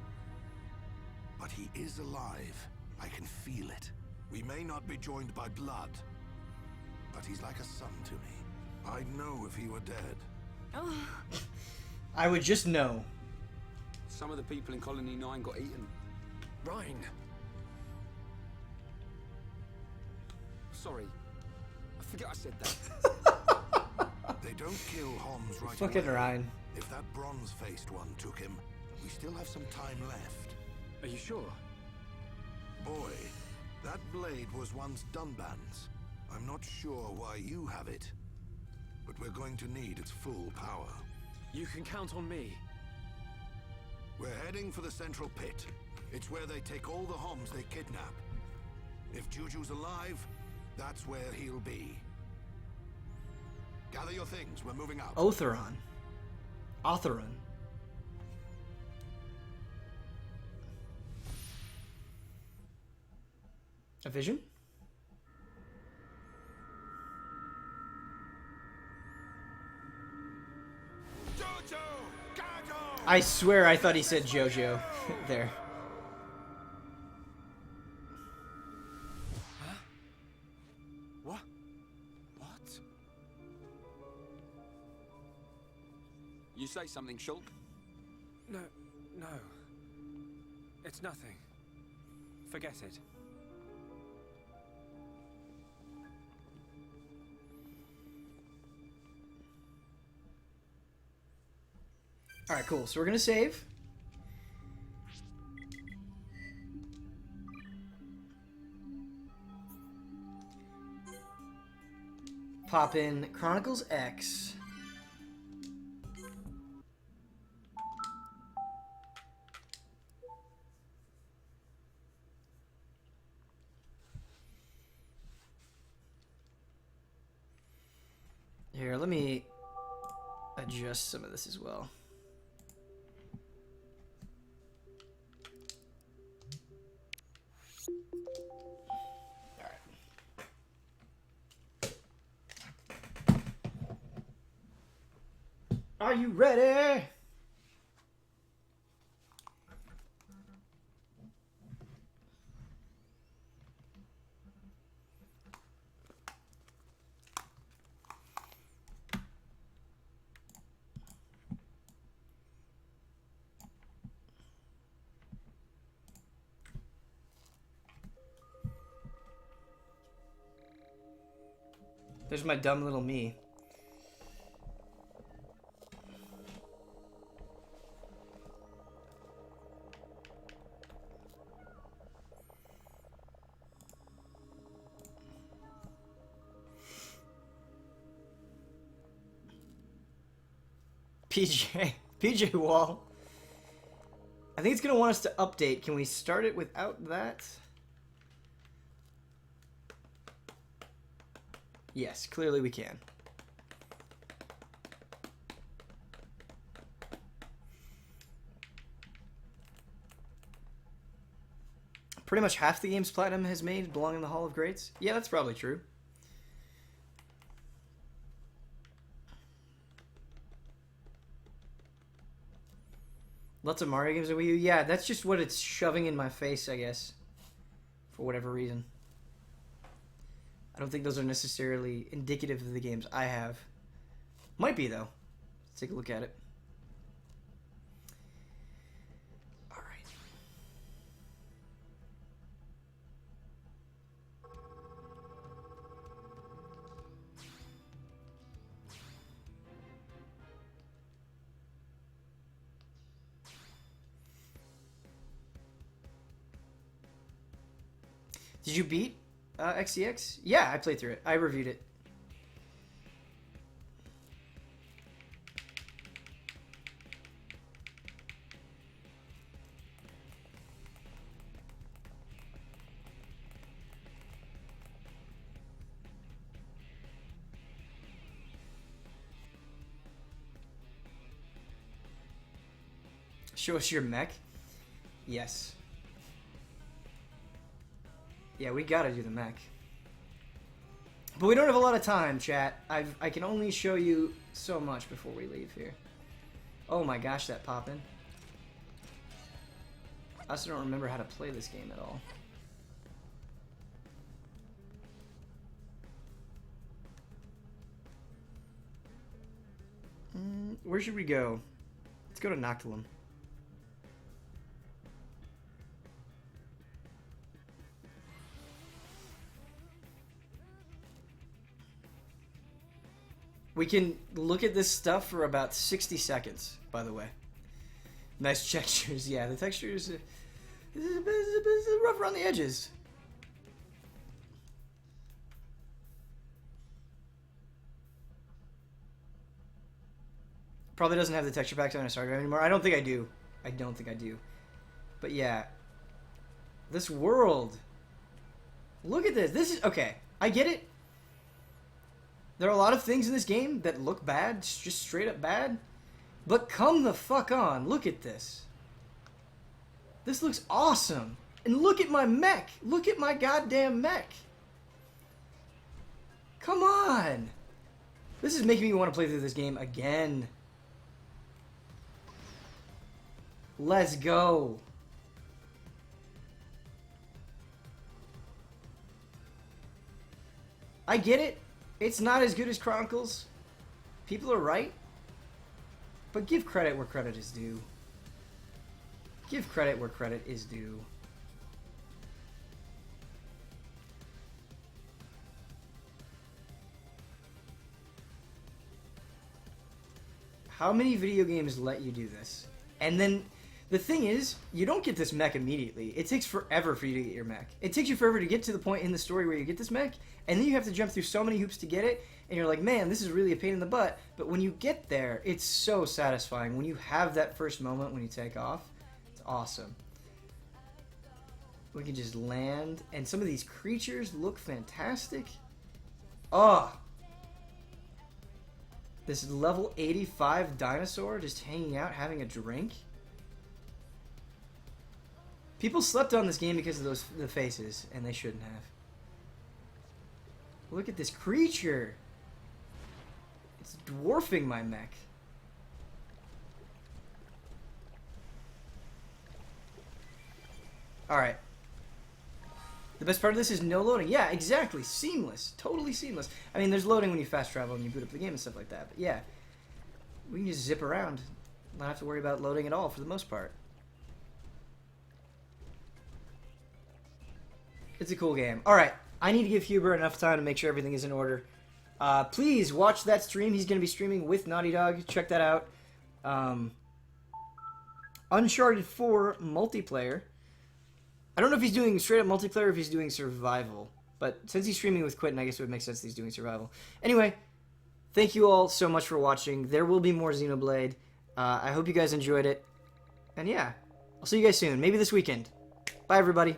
But he is alive. I can feel it. We may not be joined by blood, but he's like a son to me. I'd know if he were dead. Oh, I would just know. Some of the people in Colony 9 got eaten. Rhine. Sorry. I forget I said that. They don't kill Homs right Fucking away. Ryan. If that bronze-faced one took him, we still have some time left. Are you sure? Boy, that blade was once Dunban's. I'm not sure why you have it, but we're going to need its full power. You can count on me. We're heading for the central pit. It's where they take all the Homs they kidnap. If Juju's alive, that's where he'll be. Gather your things, we're moving out. Otheron. Otheron. A vision? Jojo! Gago! I swear I thought he said Jojo there. What? What? You say something, Shulk? No. It's nothing. Forget it. Alright, cool. So we're going to save. Pop in Chronicles X. Here, let me adjust some of this as well. Are you ready? There's my dumb little me. PJ wall. I think it's going to want us to update. Can we start it without that? Yes, clearly we can. Pretty much half the games Platinum has made belong in the Hall of Greats. Yeah, that's probably true. Lots of Mario games on Wii U. Yeah, that's just what it's shoving in my face, I guess. For whatever reason. I don't think those are necessarily indicative of the games I have. Might be, though. Let's take a look at it. Alright. Did you beat XCX? Yeah, I played through it. I reviewed it. Show us your mech? Yes. Yeah, we gotta do the mech. But we don't have a lot of time, chat. I can only show you so much before we leave here. Oh my gosh, that poppin'. I also don't remember how to play this game at all. Where should we go? Let's go to Noctilum. We can look at this stuff for about 60 seconds, by the way. Nice textures. Yeah, the textures is rough around the edges. Probably doesn't have the texture packs on a starter anymore. I don't think I do. I don't think I do. But yeah. This world. Look at this. This is... Okay, I get it. There are a lot of things in this game that look bad, just straight up bad. But come the fuck on, look at this. This looks awesome. And look at my mech. Look at my goddamn mech. Come on. This is making me want to play through this game again. Let's go. I get it. It's not as good as Chronicles. People are right. But give credit where credit is due. Give credit where credit is due. How many video games let you do this? And then the thing is, you don't get this mech immediately. It takes forever for you to get your mech. It takes you forever to get to the point in the story where you get this mech, and then you have to jump through so many hoops to get it, and you're like, man, this is really a pain in the butt. But when you get there, it's so satisfying. When you have that first moment when you take off, it's awesome. We can just land, and some of these creatures look fantastic. Oh! This level 85 dinosaur just hanging out, having a drink. People slept on this game because of the faces, and they shouldn't have. Look at this creature. It's dwarfing my mech. Alright. The best part of this is no loading. Yeah, exactly. Seamless. Totally seamless. I mean, there's loading when you fast travel and you boot up the game and stuff like that. But yeah, we can just zip around. Not have to worry about loading at all for the most part. It's a cool game. Alright, I need to give Huber enough time to make sure everything is in order. Please watch that stream. He's going to be streaming with Naughty Dog. Check that out. Uncharted 4 multiplayer. I don't know if he's doing straight up multiplayer or if he's doing survival. But since he's streaming with Quentin, I guess it would make sense that he's doing survival. Anyway, thank you all so much for watching. There will be more Xenoblade. I hope you guys enjoyed it. And yeah, I'll see you guys soon. Maybe this weekend. Bye, everybody.